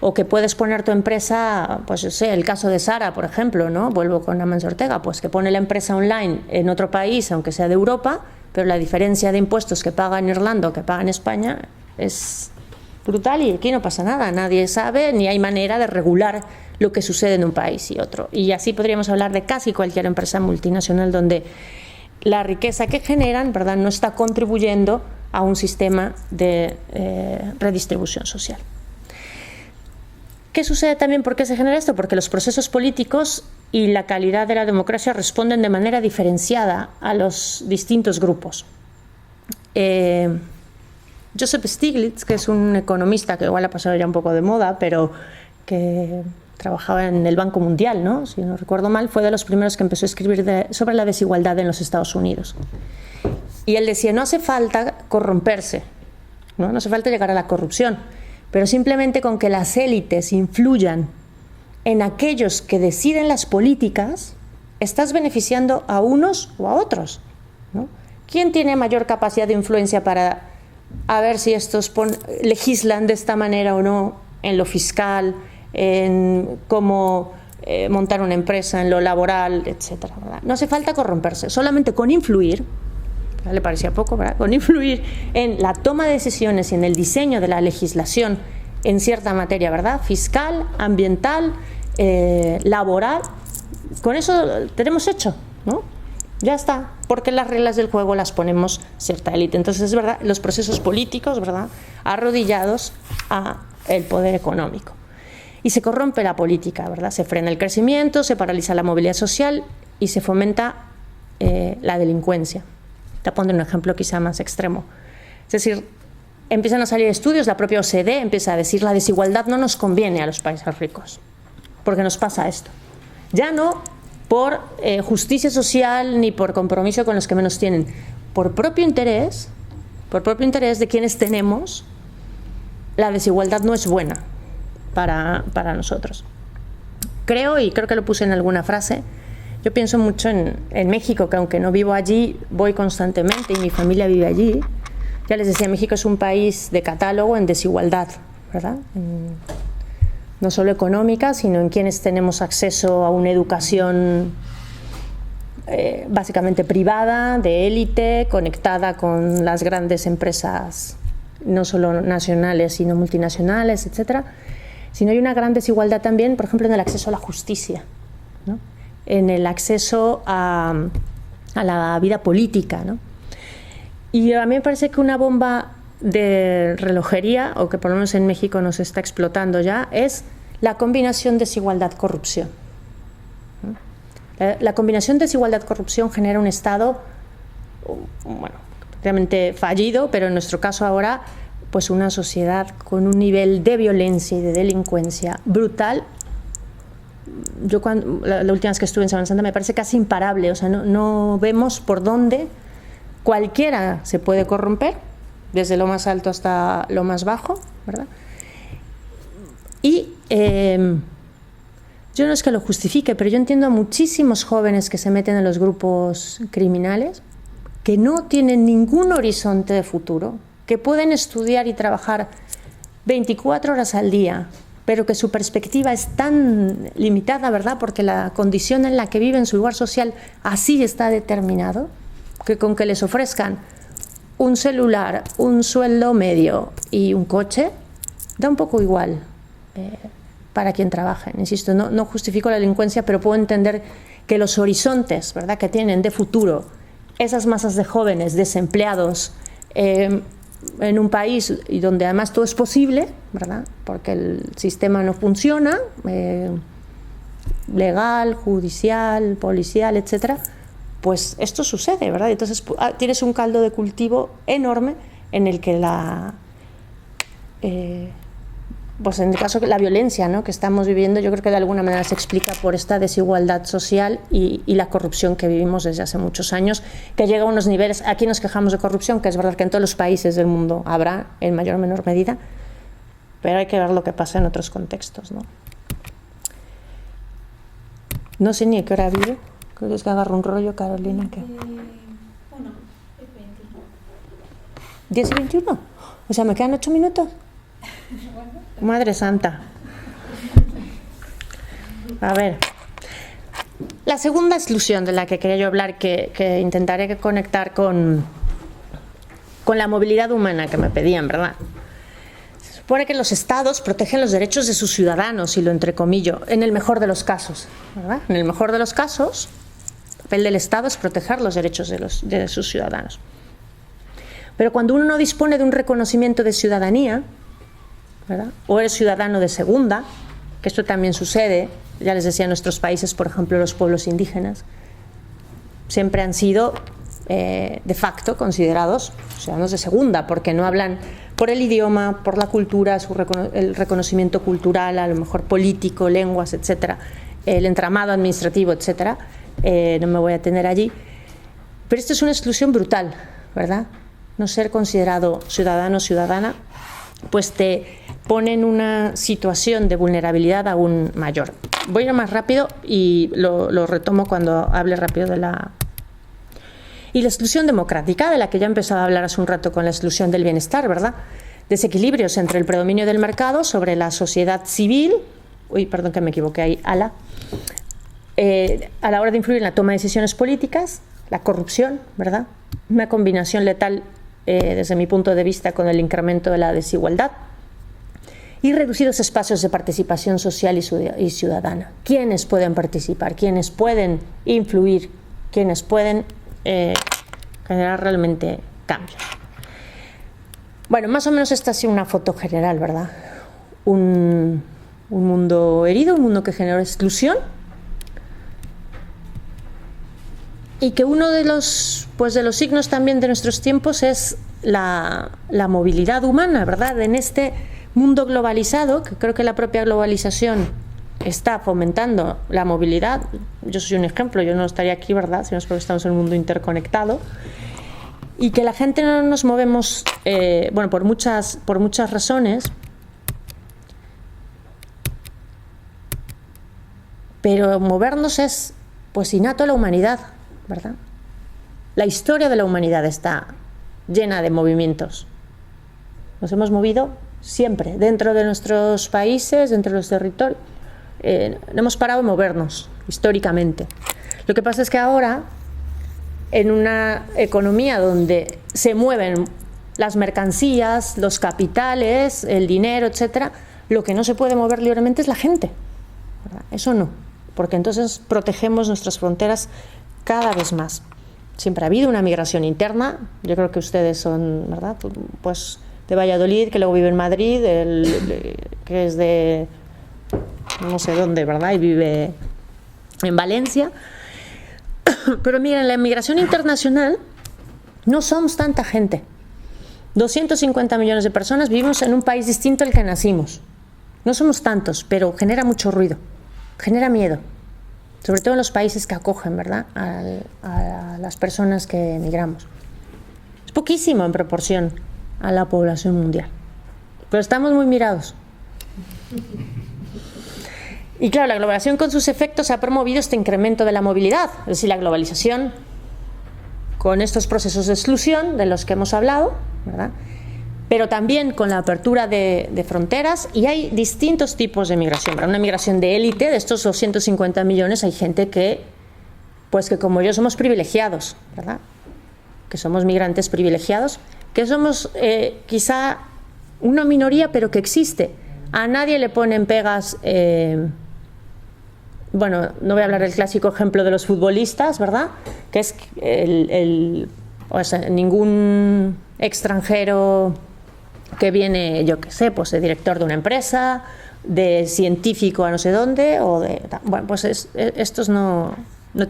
O que puedes poner tu empresa, pues yo sé, el caso de Zara, por ejemplo, ¿no? Vuelvo con Amancio Ortega, pues que pone la empresa online en otro país, aunque sea de Europa, pero la diferencia de impuestos que paga en Irlanda o que paga en España es brutal, y aquí no pasa nada, nadie sabe ni hay manera de regular lo que sucede en un país y otro. Y así podríamos hablar de casi cualquier empresa multinacional donde la riqueza que generan, ¿verdad?, no está contribuyendo a un sistema de redistribución social. ¿Qué sucede también? ¿Por qué se genera esto? Porque los procesos políticos y la calidad de la democracia responden de manera diferenciada a los distintos grupos. Joseph Stiglitz, que es un economista que igual ha pasado ya un poco de moda, pero que trabajaba en el Banco Mundial, ¿no? Si no recuerdo mal, fue de los primeros que empezó a escribir sobre la desigualdad en los Estados Unidos. Y él decía, no hace falta corromperse, ¿no? No hace falta llegar a la corrupción, pero simplemente con que las élites influyan en aquellos que deciden las políticas, estás beneficiando a unos o a otros, ¿no? ¿Quién tiene mayor capacidad de influencia para a ver si estos legislan de esta manera o no en lo fiscal, en cómo montar una empresa, en lo laboral, etcétera, ¿verdad? No hace falta corromperse, solamente con influir, le parecía poco, ¿verdad?, con influir en la toma de decisiones y en el diseño de la legislación en cierta materia, ¿verdad?, fiscal, ambiental, laboral, con eso tenemos hecho, ¿no? Ya está, porque las reglas del juego las ponemos cierta élite. Entonces, es verdad, los procesos políticos, ¿verdad?, arrodillados a el poder económico. Y se corrompe la política, ¿verdad? Se frena el crecimiento, se paraliza la movilidad social y se fomenta la delincuencia. Te pondré un ejemplo quizá más extremo. Es decir, empiezan a salir estudios, la propia OCDE empieza a decir la desigualdad no nos conviene a los países ricos, porque nos pasa esto. Ya no por justicia social ni por compromiso con los que menos tienen, por propio interés de quienes tenemos, la desigualdad no es buena para nosotros. Creo que lo puse en alguna frase, yo pienso mucho en México, que aunque no vivo allí, voy constantemente y mi familia vive allí. Ya les decía, México es un país de catálogo en desigualdad, ¿verdad? No solo económica, sino en quienes tenemos acceso a una educación básicamente privada, de élite, conectada con las grandes empresas, no solo nacionales, sino multinacionales, etcétera. Sino hay una gran desigualdad también, por ejemplo, en el acceso a la justicia, ¿no?, en el acceso a la vida política, ¿no? Y a mí me parece que una bomba de relojería, o que por lo menos en México nos está explotando ya, es la combinación desigualdad-corrupción. La combinación desigualdad-corrupción genera un Estado, bueno, realmente fallido, pero en nuestro caso ahora, pues una sociedad con un nivel de violencia y de delincuencia brutal. Yo la última vez que estuve en Semana Santa me parece casi imparable, o sea, no vemos por dónde cualquiera se puede corromper, desde lo más alto hasta lo más bajo, ¿verdad? Y yo no es que lo justifique, pero yo entiendo a muchísimos jóvenes que se meten en los grupos criminales, que no tienen ningún horizonte de futuro, que pueden estudiar y trabajar 24 horas al día, pero que su perspectiva es tan limitada, ¿verdad? Porque la condición en la que viven, su lugar social, así está determinado, que con que les ofrezcan un celular, un sueldo medio y un coche, da un poco igual para quien trabaje. Insisto, no justifico la delincuencia, pero puedo entender que los horizontes, ¿verdad?, que tienen de futuro esas masas de jóvenes desempleados en un país y donde además todo es posible, ¿verdad?, porque el sistema no funciona, legal, judicial, policial, etcétera, pues esto sucede, ¿verdad? Entonces tienes un caldo de cultivo enorme en el que pues en el caso de la violencia, ¿no?, que estamos viviendo, yo creo que de alguna manera se explica por esta desigualdad social y la corrupción que vivimos desde hace muchos años, que llega a unos niveles. Aquí nos quejamos de corrupción, que es verdad que en todos los países del mundo habrá en mayor o menor medida, pero hay que ver lo que pasa en otros contextos, ¿no? No sé ni a qué hora vive. Creo que es que agarro un rollo, Carolina. Que... 10 y 21. O sea, me quedan 8 minutos. Madre santa. A ver. La segunda exclusión de la que quería yo hablar, que intentaré conectar con la movilidad humana que me pedían, ¿verdad? Se supone que los estados protegen los derechos de sus ciudadanos, y lo entrecomillo, en el mejor de los casos, ¿verdad? En el mejor de los casos, el papel del Estado es proteger los derechos de sus ciudadanos. Pero cuando uno no dispone de un reconocimiento de ciudadanía, ¿verdad?, o eres ciudadano de segunda, que esto también sucede, ya les decía, en nuestros países, por ejemplo, los pueblos indígenas siempre han sido de facto considerados ciudadanos de segunda, porque no hablan por el idioma, por la cultura, el reconocimiento cultural, a lo mejor político, lenguas, etcétera, el entramado administrativo, etcétera. No me voy a tener allí, pero esto es una exclusión brutal, ¿verdad? No ser considerado ciudadano o ciudadana pues te pone en una situación de vulnerabilidad aún mayor. Voy a ir más rápido y lo retomo cuando hable rápido de la... Y la exclusión democrática, de la que ya empezaba a hablar hace un rato con la exclusión del bienestar, ¿verdad? Desequilibrios entre el predominio del mercado sobre la sociedad civil, perdón que me equivoqué ahí, a la hora de influir en la toma de decisiones políticas, la corrupción, ¿verdad? Una combinación letal desde mi punto de vista con el incremento de la desigualdad y reducidos espacios de participación social y ciudadana. ¿Quiénes pueden participar? ¿Quiénes pueden influir? ¿Quiénes pueden generar realmente cambios? Bueno, más o menos esta ha sido una foto general, ¿verdad? Un mundo herido, un mundo que genera exclusión, y que uno de los signos también de nuestros tiempos es la movilidad humana, ¿verdad? En este mundo globalizado, que creo que la propia globalización está fomentando la movilidad. Yo soy un ejemplo, yo no estaría aquí, ¿verdad?, si no es porque estamos en un mundo interconectado, y que la gente no nos movemos, por muchas razones, pero movernos es pues innato a la humanidad, ¿verdad? La historia de la humanidad está llena de movimientos. Nos hemos movido siempre, dentro de nuestros países, dentro de los territorios. No hemos parado de movernos históricamente. Lo que pasa es que ahora, en una economía donde se mueven las mercancías, los capitales, el dinero, etcétera, lo que no se puede mover libremente es la gente, ¿verdad? Eso no, porque entonces protegemos nuestras fronteras cada vez más. Siempre ha habido una migración interna. Yo creo que ustedes son, ¿verdad?, pues de Valladolid, que luego vive en Madrid, que es de no sé dónde, ¿verdad?, y vive en Valencia. Pero miren, la migración internacional no somos tanta gente. 250 millones de personas vivimos en un país distinto al que nacimos. No somos tantos, pero genera mucho ruido, genera miedo, sobre todo en los países que acogen, ¿verdad?, a las personas que emigramos. Es poquísimo en proporción a la población mundial. Pero estamos muy mirados. Y claro, la globalización con sus efectos ha promovido este incremento de la movilidad, es decir, la globalización con estos procesos de exclusión de los que hemos hablado, ¿verdad? Pero también con la apertura de fronteras, y hay distintos tipos de migración. Para una migración de élite, de estos 250 millones, hay gente que, pues que como yo somos privilegiados, ¿verdad? Que somos migrantes privilegiados, que somos quizá una minoría, pero que existe. A nadie le ponen pegas, bueno, no voy a hablar del clásico ejemplo de los futbolistas, ¿verdad? Que es o sea, ningún extranjero que viene, yo qué sé, pues de director de una empresa, de científico a no sé dónde, o de, bueno, pues estos no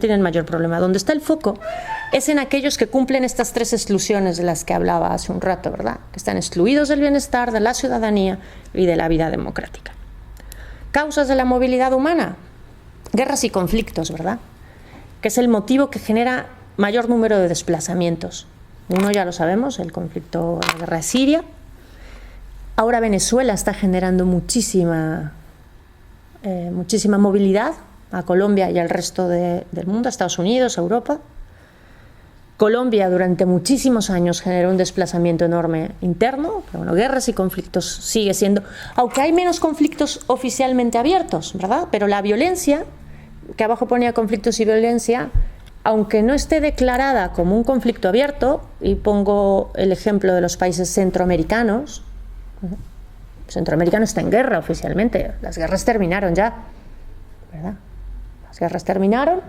tienen mayor problema. Donde está el foco es en aquellos que cumplen estas tres exclusiones de las que hablaba hace un rato, ¿verdad? Que están excluidos del bienestar, de la ciudadanía y de la vida democrática. Causas de la movilidad humana: guerras y conflictos, ¿verdad? Que es el motivo que genera mayor número de desplazamientos. Uno ya lo sabemos, el conflicto, la guerra de Siria. Ahora Venezuela está generando muchísima movilidad a Colombia y al resto del mundo, a Estados Unidos, a Europa. Colombia durante muchísimos años generó un desplazamiento enorme interno, pero bueno, guerras y conflictos sigue siendo, aunque hay menos conflictos oficialmente abiertos, ¿verdad? Pero la violencia, que abajo ponía conflictos y violencia, aunque no esté declarada como un conflicto abierto, y pongo el ejemplo de los países centroamericanos, Centroamérica está en guerra oficialmente, las guerras terminaron ya, ¿verdad? Las guerras terminaron,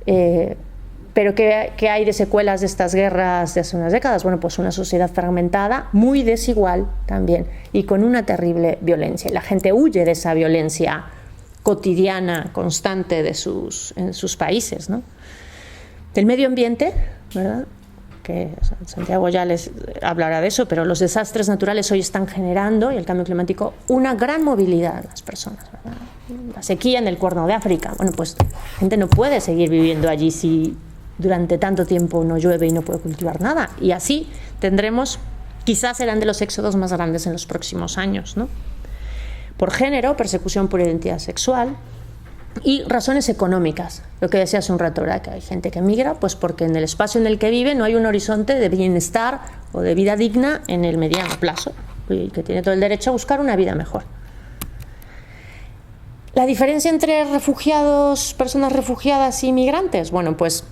pero ¿qué hay de secuelas de estas guerras de hace unas décadas? Bueno, pues una sociedad fragmentada, muy desigual también, y con una terrible violencia. La gente huye de esa violencia cotidiana, constante en sus países, ¿no? Del medio ambiente, ¿verdad? Que Santiago ya les hablará de eso, pero los desastres naturales hoy están generando, y el cambio climático, una gran movilidad de las personas, ¿verdad? La sequía en el Cuerno de África, bueno, pues la gente no puede seguir viviendo allí si durante tanto tiempo no llueve y no puede cultivar nada, y así tendremos, quizás serán de los éxodos más grandes en los próximos años, ¿no? Por género, persecución por identidad sexual, y razones económicas, lo que decía hace un rato, ¿verdad? Que hay gente que migra pues porque en el espacio en el que vive no hay un horizonte de bienestar o de vida digna en el mediano plazo, y que tiene todo el derecho a buscar una vida mejor. La diferencia entre refugiados, personas refugiadas y migrantes, bueno, pues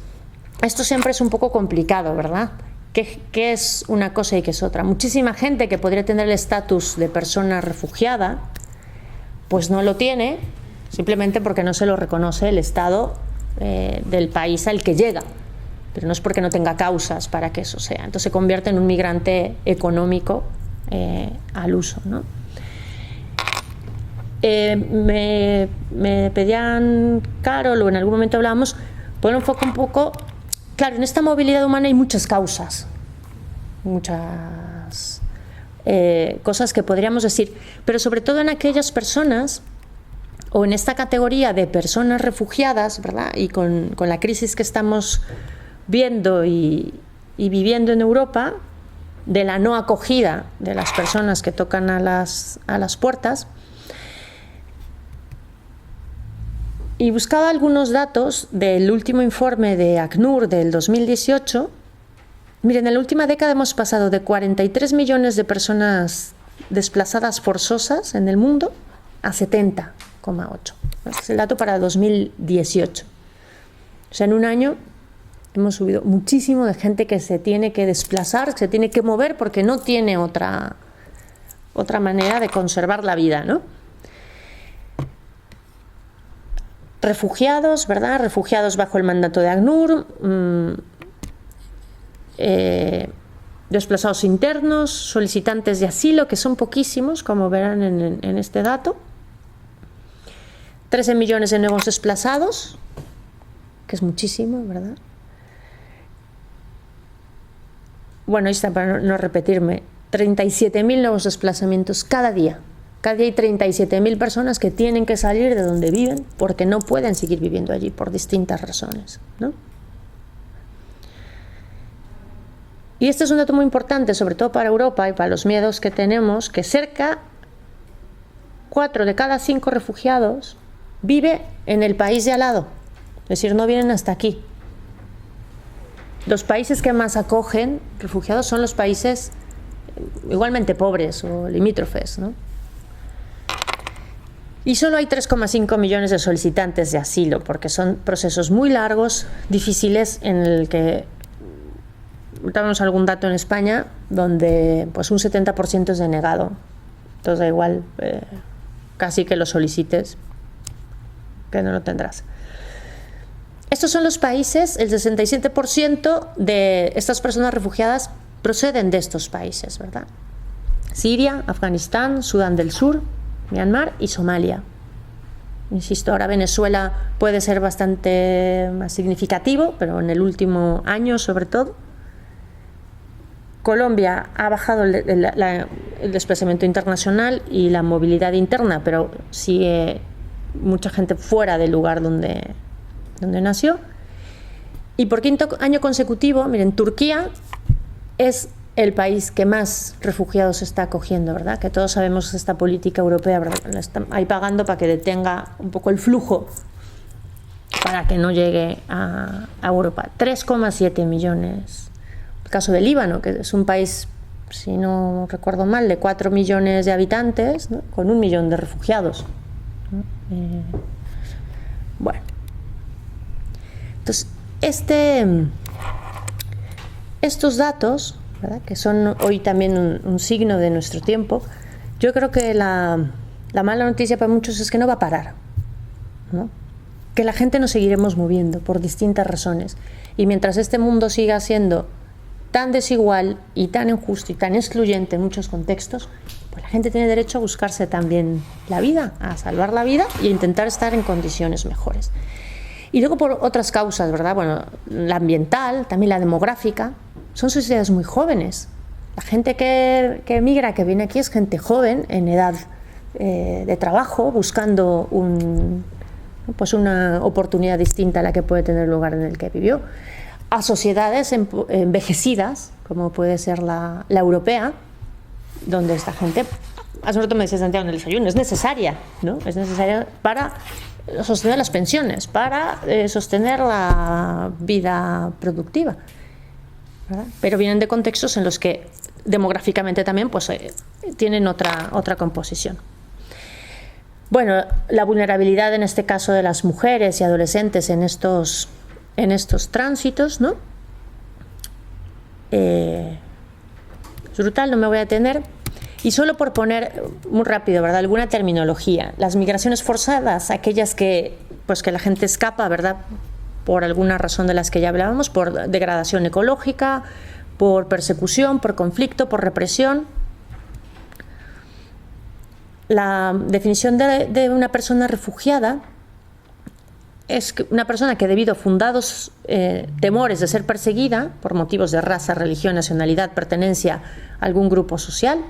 esto siempre es un poco complicado, ¿verdad? ¿Qué es una cosa y qué es otra? Muchísima gente que podría tener el estatus de persona refugiada, pues no lo tiene, simplemente porque no se lo reconoce el Estado del país al que llega, pero no es porque no tenga causas para que eso sea. Entonces se convierte en un migrante económico al uso, ¿no? Me pedían, Carol, o en algún momento hablábamos, poner un foco un poco, claro, en esta movilidad humana hay muchas causas, muchas cosas que podríamos decir, pero sobre todo en aquellas personas, o en esta categoría de personas refugiadas, ¿verdad? Y con la crisis que estamos viendo y viviendo en Europa, de la no acogida de las personas que tocan a las puertas. Y buscaba algunos datos del último informe de ACNUR del 2018. Miren, en la última década hemos pasado de 43 millones de personas desplazadas forzosas en el mundo a 70,8. Este es el dato para 2018. O sea, en un año hemos subido muchísimo de gente que se tiene que desplazar, que se tiene que mover porque no tiene otra manera de conservar la vida, ¿no? Refugiados, ¿verdad? Refugiados bajo el mandato de ACNUR, desplazados internos, solicitantes de asilo, que son poquísimos, como verán en este dato. 13 millones de nuevos desplazados, que es muchísimo, ¿verdad? Bueno, ahí está, para no repetirme, 37.000 nuevos desplazamientos cada día. Cada día hay 37.000 personas que tienen que salir de donde viven porque no pueden seguir viviendo allí por distintas razones, ¿no? Y este es un dato muy importante, sobre todo para Europa y para los miedos que tenemos, que cerca 4 de cada 5 refugiados vive en el país de al lado, es decir, no vienen hasta aquí. Los países que más acogen refugiados son los países igualmente pobres o limítrofes, ¿no? Y solo hay 3,5 millones de solicitantes de asilo, porque son procesos muy largos, difíciles, en el que tenemos algún dato en España donde pues un 70% es denegado. Entonces da igual, casi que lo solicites, que no lo tendrás. Estos son los países, el 67% de estas personas refugiadas proceden de estos países, ¿verdad? Siria, Afganistán, Sudán del Sur, Myanmar y Somalia. Insisto, ahora Venezuela puede ser bastante más significativo, pero en el último año sobre todo. Colombia ha bajado el desplazamiento internacional y la movilidad interna, pero sigue mucha gente fuera del lugar donde nació. Y por quinto año consecutivo, miren, Turquía es el país que más refugiados está acogiendo, ¿verdad? Que todos sabemos esta política europea, ¿verdad? Están ahí pagando para que detenga un poco el flujo para que no llegue a Europa. 3,7 millones. El caso de Líbano, que es un país, si no recuerdo mal, de 4 millones de habitantes, ¿no? Con 1 millón de refugiados, ¿no? Bueno. Entonces, estos datos, ¿verdad?, que son hoy también un signo de nuestro tiempo, yo creo que la mala noticia para muchos es que no va a parar, ¿no? Que la gente nos seguiremos moviendo por distintas razones. Y mientras este mundo siga siendo tan desigual y tan injusto y tan excluyente en muchos contextos, pues la gente tiene derecho a buscarse también la vida, a salvar la vida y a intentar estar en condiciones mejores. Y luego por otras causas, ¿verdad? Bueno, la ambiental, también la demográfica. Son sociedades muy jóvenes. La gente que emigra, que viene aquí, es gente joven, en edad de trabajo, buscando una oportunidad distinta a la que puede tener el lugar en el que vivió. A sociedades envejecidas, como puede ser la europea, donde esta gente, hace un rato me decía Santiago en el desayuno, es necesaria, ¿no? Es necesaria para sostener las pensiones, para sostener la vida productiva, ¿verdad? Pero vienen de contextos en los que demográficamente también pues, tienen otra composición. Bueno, la vulnerabilidad en este caso de las mujeres y adolescentes en estos tránsitos, ¿no? Es brutal, no me voy a detener. Y solo por poner muy rápido, ¿verdad?, alguna terminología. Las migraciones forzadas, aquellas que la gente escapa, ¿verdad?, por alguna razón de las que ya hablábamos, por degradación ecológica, por persecución, por conflicto, por represión. La definición de una persona refugiada es una persona que, debido a fundados temores de ser perseguida por motivos de raza, religión, nacionalidad, pertenencia a algún grupo social,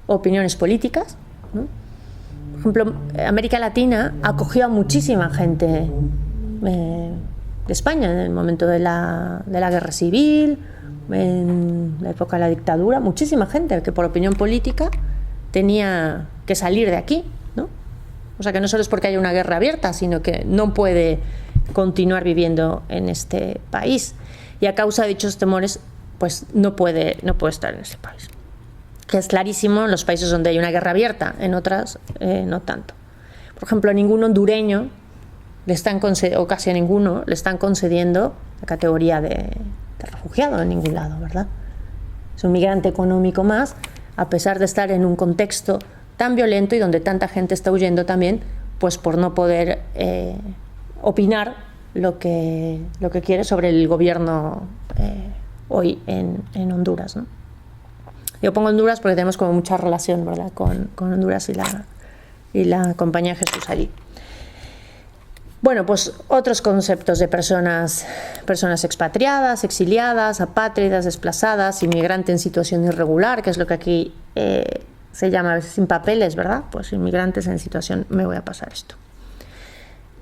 opiniones políticas, ¿no? Por ejemplo, América Latina acogió a muchísima gente de España en el momento de la guerra civil, en la época de la dictadura, muchísima gente que por opinión política tenía que salir de aquí, ¿no? O sea, que no solo es porque haya una guerra abierta, sino que no puede continuar viviendo en este país. Y a causa de dichos temores, pues no puede estar en ese país. Que es clarísimo en los países donde hay una guerra abierta, en otras no tanto. Por ejemplo, a ningún hondureño o casi a ninguno le están concediendo la categoría de refugiado en ningún lado, ¿verdad? Es un migrante económico más, a pesar de estar en un contexto tan violento y donde tanta gente está huyendo también, pues por no poder opinar lo que quiere sobre el gobierno hoy en Honduras, ¿no? Yo pongo Honduras porque tenemos como mucha relación, ¿verdad?, con Honduras y la compañía Jesús Allí. Bueno, pues otros conceptos de personas expatriadas, exiliadas, apátridas, desplazadas, inmigrante en situación irregular, que es lo que aquí se llama a veces sin papeles, ¿verdad? Pues inmigrantes en situación, me voy a pasar esto.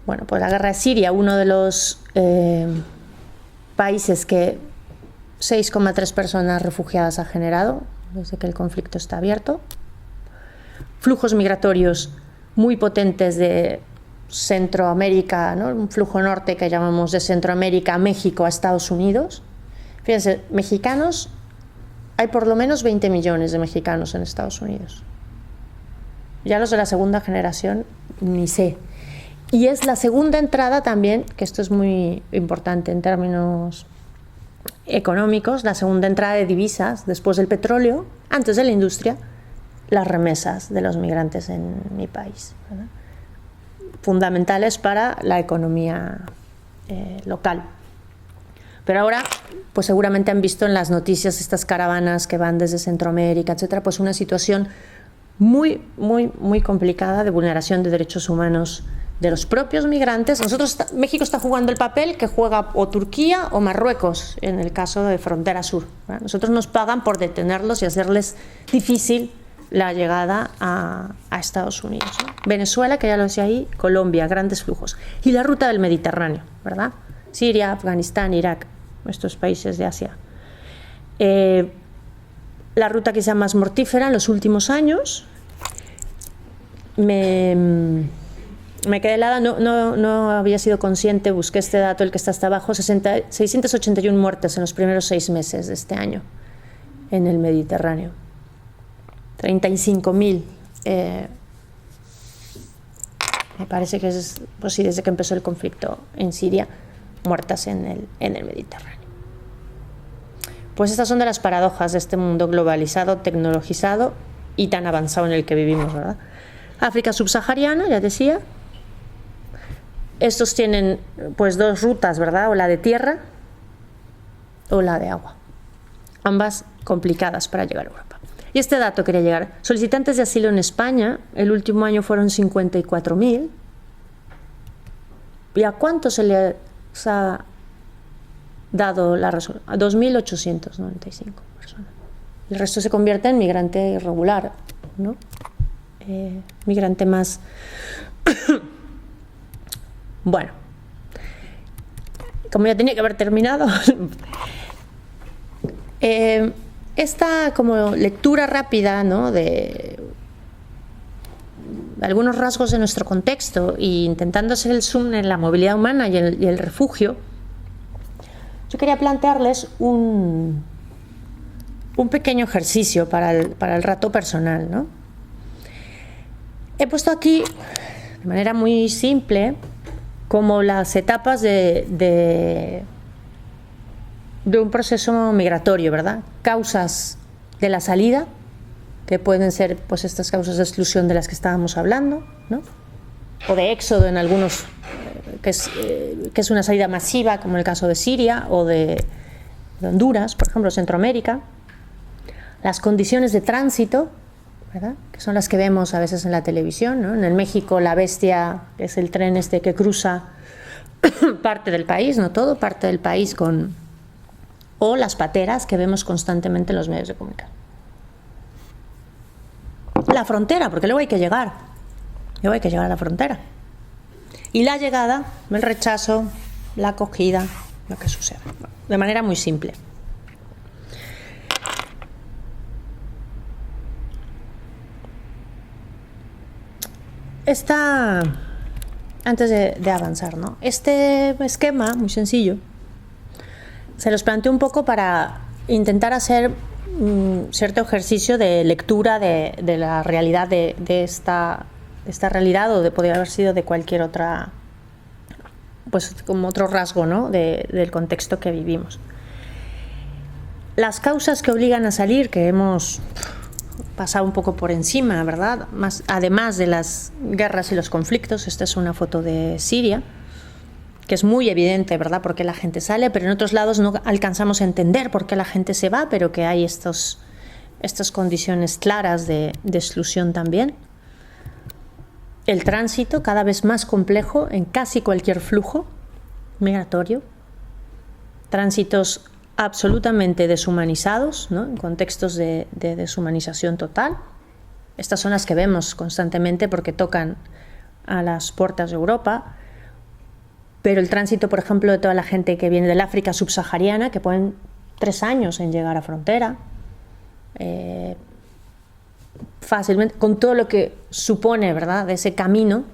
Bueno, pues la guerra de Siria, uno de los países que 6,3 personas refugiadas ha generado desde que el conflicto está abierto. Flujos migratorios muy potentes de Centroamérica, ¿no? Un flujo norte que llamamos de Centroamérica a México, a Estados Unidos. Fíjense, mexicanos, hay por lo menos 20 millones de mexicanos en Estados Unidos. Ya los de la segunda generación, ni sé. Y es la segunda entrada también, que esto es muy importante en términos económicos, la segunda entrada de divisas después del petróleo, antes de la industria, las remesas de los migrantes en mi país, ¿verdad? Fundamentales para la economía local. Pero ahora, pues seguramente han visto en las noticias estas caravanas que van desde Centroamérica, etcétera, pues una situación muy, muy, muy complicada de vulneración de derechos humanos de los propios migrantes. México está jugando el papel que juega o Turquía o Marruecos en el caso de frontera sur, ¿verdad? Nosotros nos pagan por detenerlos y hacerles difícil la llegada a Estados Unidos, ¿no? Venezuela, que ya lo decía ahí, Colombia, grandes flujos. Y la ruta del Mediterráneo, ¿verdad? Siria, Afganistán, Irak, estos países de Asia. La ruta quizá más mortífera en los últimos años. Me quedé helada, no había sido consciente, busqué este dato, el que está hasta abajo, 681 muertes en los primeros 6 meses de este año en el Mediterráneo. 35.000, me parece que es, pues sí, desde que empezó el conflicto en Siria, muertas en el Mediterráneo. Pues estas son de las paradojas de este mundo globalizado, tecnologizado y tan avanzado en el que vivimos, ¿verdad? África subsahariana, ya decía. Estos tienen pues 2 rutas, ¿verdad? O la de tierra o la de agua. Ambas complicadas para llegar a Europa. Y este dato quería llegar. Solicitantes de asilo en España, el último año fueron 54.000. ¿Y a cuánto se les ha dado la resolución? A 2.895 personas. El resto se convierte en migrante irregular, ¿no? Migrante más. Bueno, como ya tenía que haber terminado, esta como lectura rápida, ¿no?, de algunos rasgos de nuestro contexto e intentando hacer el zoom en la movilidad humana y el refugio, yo quería plantearles un pequeño ejercicio para el rato personal, ¿no? He puesto aquí, de manera muy simple, como las etapas de un proceso migratorio, ¿verdad? Causas de la salida, que pueden ser pues estas causas de exclusión de las que estábamos hablando, ¿no? O de éxodo en algunos, que es una salida masiva, como el caso de Siria o de Honduras, por ejemplo, Centroamérica. Las condiciones de tránsito, ¿verdad?, que son las que vemos a veces en la televisión, ¿no? En el México, la bestia es el tren este que cruza parte del país, no todo, parte del país o las pateras que vemos constantemente en los medios de comunicación. La frontera, porque luego hay que llegar. Luego hay que llegar a la frontera. Y la llegada, el rechazo, la acogida, lo que sucede. De manera muy simple. Antes de avanzar, ¿no? Este esquema, muy sencillo, se los planteo un poco para intentar hacer cierto ejercicio de lectura de la realidad de esta realidad, o podría haber sido de cualquier otra, pues como otro rasgo, ¿no?, del contexto que vivimos. Las causas que obligan a salir, que hemos pasado un poco por encima, ¿verdad? Además de las guerras y los conflictos, esta es una foto de Siria, que es muy evidente, ¿verdad?, por qué la gente sale, pero en otros lados no alcanzamos a entender por qué la gente se va, pero que hay estas condiciones claras de exclusión también. El tránsito cada vez más complejo en casi cualquier flujo migratorio. Tránsitos absolutamente deshumanizados, ¿no?, en contextos de deshumanización total. Estas son las que vemos constantemente porque tocan a las puertas de Europa. Pero el tránsito, por ejemplo, de toda la gente que viene del África subsahariana, que pueden 3 años en llegar a frontera, fácilmente, con todo lo que supone, ¿verdad?, de ese camino,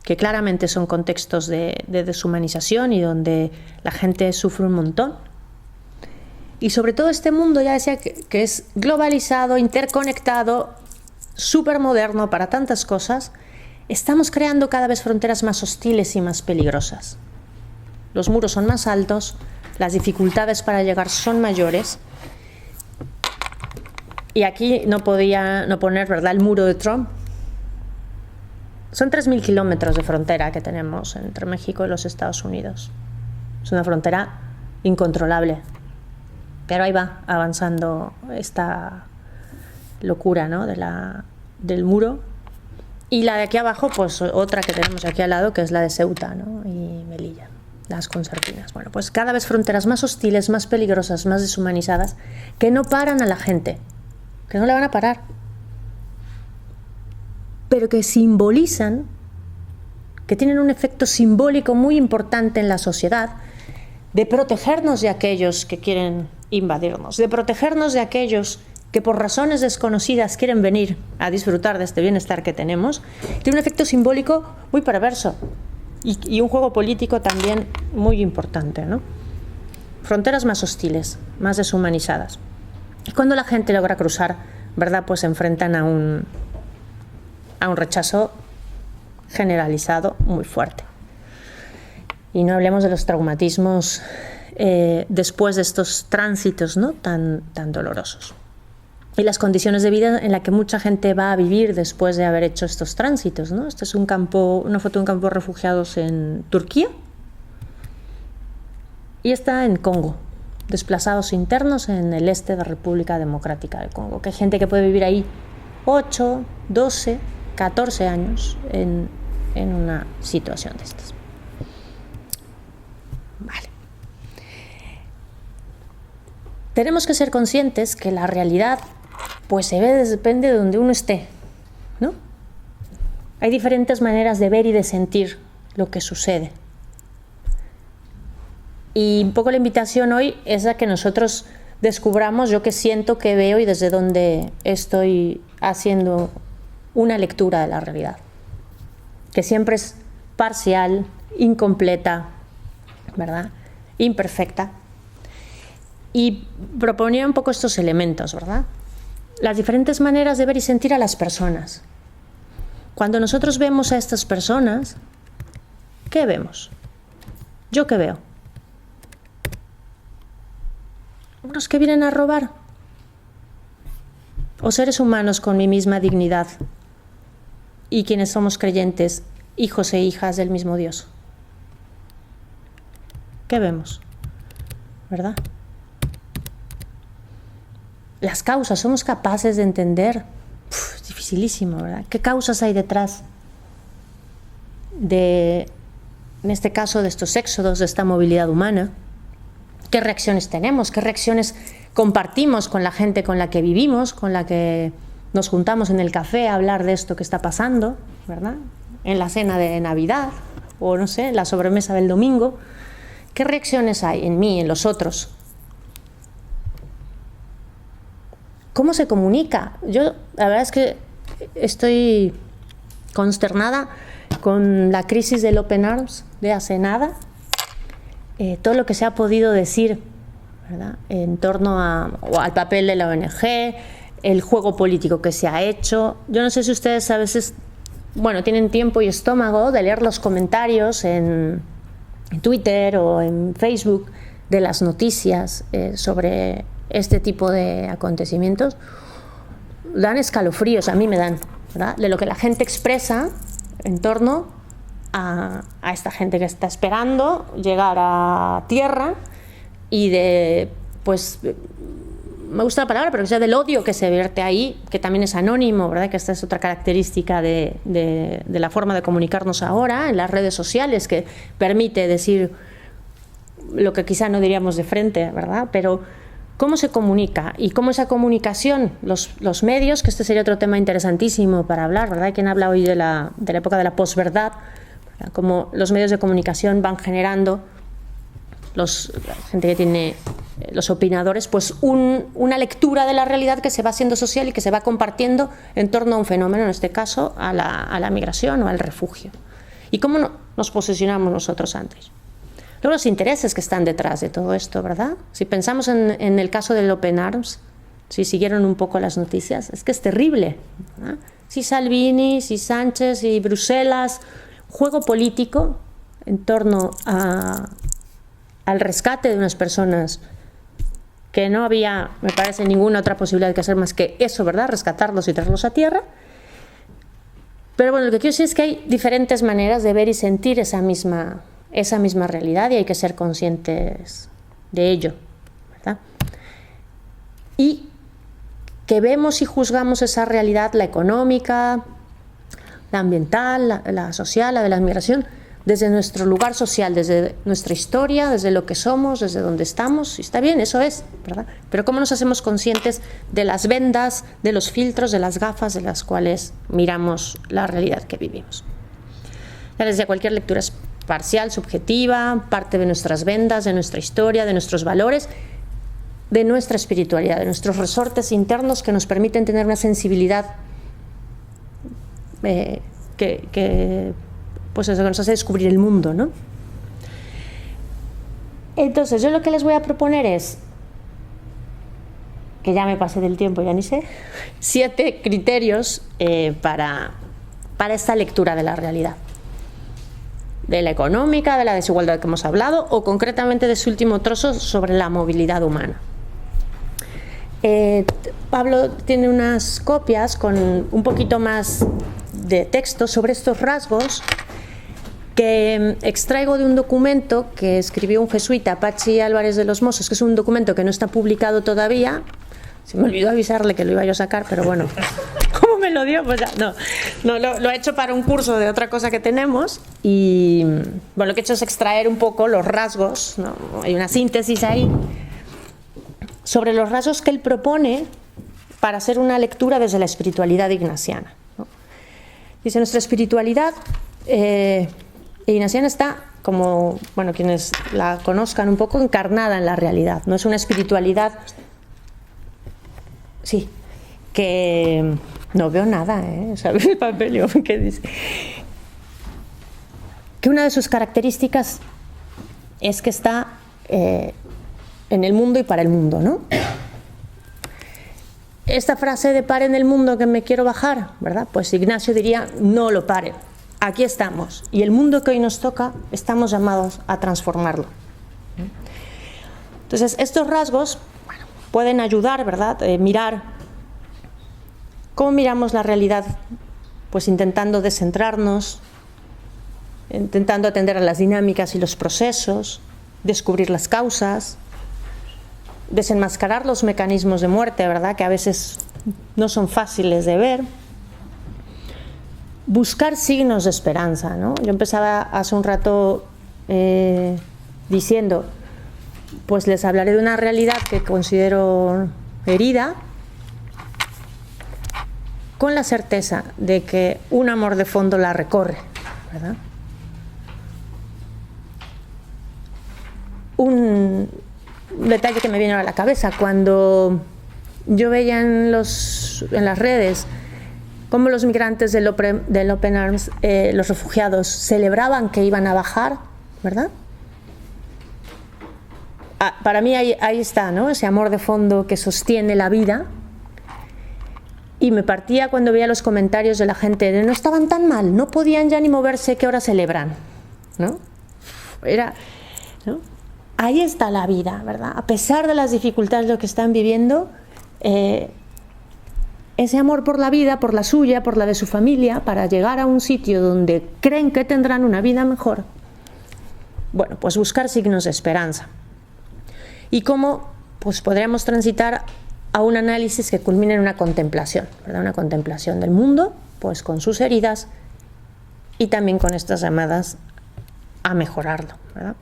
que claramente son contextos de deshumanización y donde la gente sufre un montón. Y sobre todo este mundo, ya decía, que es globalizado, interconectado, súper moderno para tantas cosas, estamos creando cada vez fronteras más hostiles y más peligrosas. Los muros son más altos, las dificultades para llegar son mayores. Y aquí no podía no poner, ¿verdad?, el muro de Trump. Son 3.000 kilómetros de frontera que tenemos entre México y los Estados Unidos. Es una frontera incontrolable. Pero ahí va avanzando esta locura, ¿no?, del muro. Y la de aquí abajo, pues otra que tenemos aquí al lado, que es la de Ceuta, ¿no?, y Melilla, las concertinas. Bueno, pues cada vez fronteras más hostiles, más peligrosas, más deshumanizadas, que no paran a la gente, que no la van a parar, pero que simbolizan, que tienen un efecto simbólico muy importante en la sociedad, de protegernos de aquellos que quieren invadirnos, de protegernos de aquellos que por razones desconocidas quieren venir a disfrutar de este bienestar que tenemos. Tiene un efecto simbólico muy perverso y un juego político también muy importante, ¿no? Fronteras más hostiles, más deshumanizadas. Y cuando la gente logra cruzar, ¿verdad?, pues se enfrentan a un rechazo generalizado muy fuerte. Y no hablemos de los traumatismos después de estos tránsitos, ¿no?, tan dolorosos. Y las condiciones de vida en las que mucha gente va a vivir después de haber hecho estos tránsitos, ¿no? Este es una foto de un campo de refugiados en Turquía y está en Congo, desplazados internos en el este de la República Democrática del Congo, que hay gente que puede vivir ahí 8, 12, 14 años en una situación de estas. Vale. Tenemos que ser conscientes que la realidad pues depende de donde uno esté, ¿no? Hay diferentes maneras de ver y de sentir lo que sucede. Y un poco la invitación hoy es a que nosotros descubramos yo qué siento, qué veo y desde dónde estoy haciendo una lectura de la realidad, que siempre es parcial, incompleta, ¿verdad?, imperfecta. Y proponía un poco estos elementos, ¿verdad? Las diferentes maneras de ver y sentir a las personas. Cuando nosotros vemos a estas personas, ¿qué vemos? ¿Yo qué veo? ¿Unos que vienen a robar? ¿O seres humanos con mi misma dignidad y quienes somos creyentes, hijos e hijas del mismo Dios? ¿Qué vemos? ¿Verdad? Las causas, ¿somos capaces de entender? Es dificilísimo, ¿verdad? ¿Qué causas hay detrás en este caso, de estos éxodos, de esta movilidad humana? ¿Qué reacciones tenemos? ¿Qué reacciones compartimos con la gente con la que vivimos, con la que nos juntamos en el café a hablar de esto que está pasando, ¿verdad?, en la cena de Navidad o, no sé, en la sobremesa del domingo? ¿Qué reacciones hay en mí, en los otros? ¿Cómo se comunica? Yo, la verdad es que estoy consternada con la crisis del Open Arms de hace nada, todo lo que se ha podido decir, ¿verdad?, en torno al papel de la ONG, el juego político que se ha hecho. Yo no sé si ustedes a veces, bueno, tienen tiempo y estómago de leer los comentarios en Twitter o en Facebook de las noticias sobre este tipo de acontecimientos. Dan escalofríos, a mí me dan, ¿verdad?, de lo que la gente expresa en torno a esta gente que está esperando llegar a tierra y de, pues, me gusta la palabra, pero que sea del odio que se vierte ahí, que también es anónimo, ¿verdad?, que esta es otra característica de la forma de comunicarnos ahora en las redes sociales, que permite decir lo que quizá no diríamos de frente, ¿verdad?, pero ¿cómo se comunica? Y cómo esa comunicación, los medios, que este sería otro tema interesantísimo para hablar, ¿verdad? ¿Quién habla hoy de la época de la posverdad? Cómo los medios de comunicación van generando, la gente que tiene los opinadores, pues una lectura de la realidad que se va haciendo social y que se va compartiendo en torno a un fenómeno, en este caso a la migración o al refugio. ¿Y cómo nos posicionamos nosotros antes? Luego los intereses que están detrás de todo esto, ¿verdad? Si pensamos en el caso del Open Arms, si siguieron un poco las noticias, es que es terrible, ¿verdad? Si Salvini, si Sánchez, si Bruselas, juego político en torno al rescate de unas personas que no había, me parece, ninguna otra posibilidad que hacer más que eso, ¿verdad? Rescatarlos y traerlos a tierra. Pero bueno, lo que quiero decir es que hay diferentes maneras de ver y sentir esa misma realidad y hay que ser conscientes de ello, ¿verdad? Y que vemos y juzgamos esa realidad, la económica, la ambiental, la social, la de la migración, desde nuestro lugar social, desde nuestra historia, desde lo que somos, desde donde estamos, y está bien, eso es, ¿verdad? Pero ¿cómo nos hacemos conscientes de las vendas, de los filtros, de las gafas de las cuales miramos la realidad que vivimos? Ya les decía, cualquier lectura es parcial, subjetiva, parte de nuestras vendas, de nuestra historia, de nuestros valores, de nuestra espiritualidad, de nuestros resortes internos que nos permiten tener una sensibilidad pues eso, que nos hace descubrir el mundo, ¿no? Entonces, yo lo que les voy a proponer es, que ya me pasé del tiempo, ya ni sé, 7 criterios para esta lectura de la realidad. De la económica, de la desigualdad que hemos hablado, o concretamente de su último trozo sobre la movilidad humana. Pablo tiene unas copias con un poquito más de texto sobre estos rasgos que extraigo de un documento que escribió un jesuita, Pachi Álvarez de los Mozos, que es un documento que no está publicado todavía. Se me olvidó avisarle que lo iba yo a sacar, pero bueno, ¿cómo me lo dio? Pues ya, no lo he hecho para un curso de otra cosa que tenemos y bueno, lo que he hecho es extraer un poco los rasgos, ¿no? Hay una síntesis ahí sobre los rasgos que él propone para hacer una lectura desde la espiritualidad ignaciana, ¿no? Dice, nuestra espiritualidad ignaciana está, como, bueno, quienes la conozcan un poco, encarnada en la realidad. No es una espiritualidad, sí, que no veo nada, ¿sabes el papelio que dice? Que una de sus características es que está en el mundo y para el mundo, ¿no? Esta frase de pare en el mundo que me quiero bajar, ¿verdad? Pues Ignacio diría, no lo pare, aquí estamos. Y el mundo que hoy nos toca, estamos llamados a transformarlo. Entonces, estos rasgos, bueno, pueden ayudar, ¿verdad? Mirar cómo miramos la realidad, pues intentando descentrarnos, intentando atender a las dinámicas y los procesos, descubrir las causas, desenmascarar los mecanismos de muerte, ¿verdad? Que a veces no son fáciles de ver. Buscar signos de esperanza, ¿no? Yo empezaba hace un rato diciendo, pues les hablaré de una realidad que considero herida, con la certeza de que un amor de fondo la recorre, ¿verdad? Un detalle que me viene a la cabeza, cuando yo veía en las redes cómo los migrantes del Open Arms, los refugiados, celebraban que iban a bajar, ¿verdad? Para mí ahí está, ¿no? Ese amor de fondo que sostiene la vida. Y me partía cuando veía los comentarios de la gente de no estaban tan mal, no podían ya ni moverse, ¿qué hora celebran? ¿No? ¿No? Ahí está la vida, ¿verdad? A pesar de las dificultades de lo que están viviendo, ese amor por la vida, por la suya, por la de su familia, para llegar a un sitio donde creen que tendrán una vida mejor. Bueno, pues buscar signos de esperanza. Y cómo pues podríamos transitar a un análisis que culmine en una contemplación, ¿verdad? Una contemplación del mundo, pues con sus heridas y también con estas llamadas a mejorarlo, ¿verdad?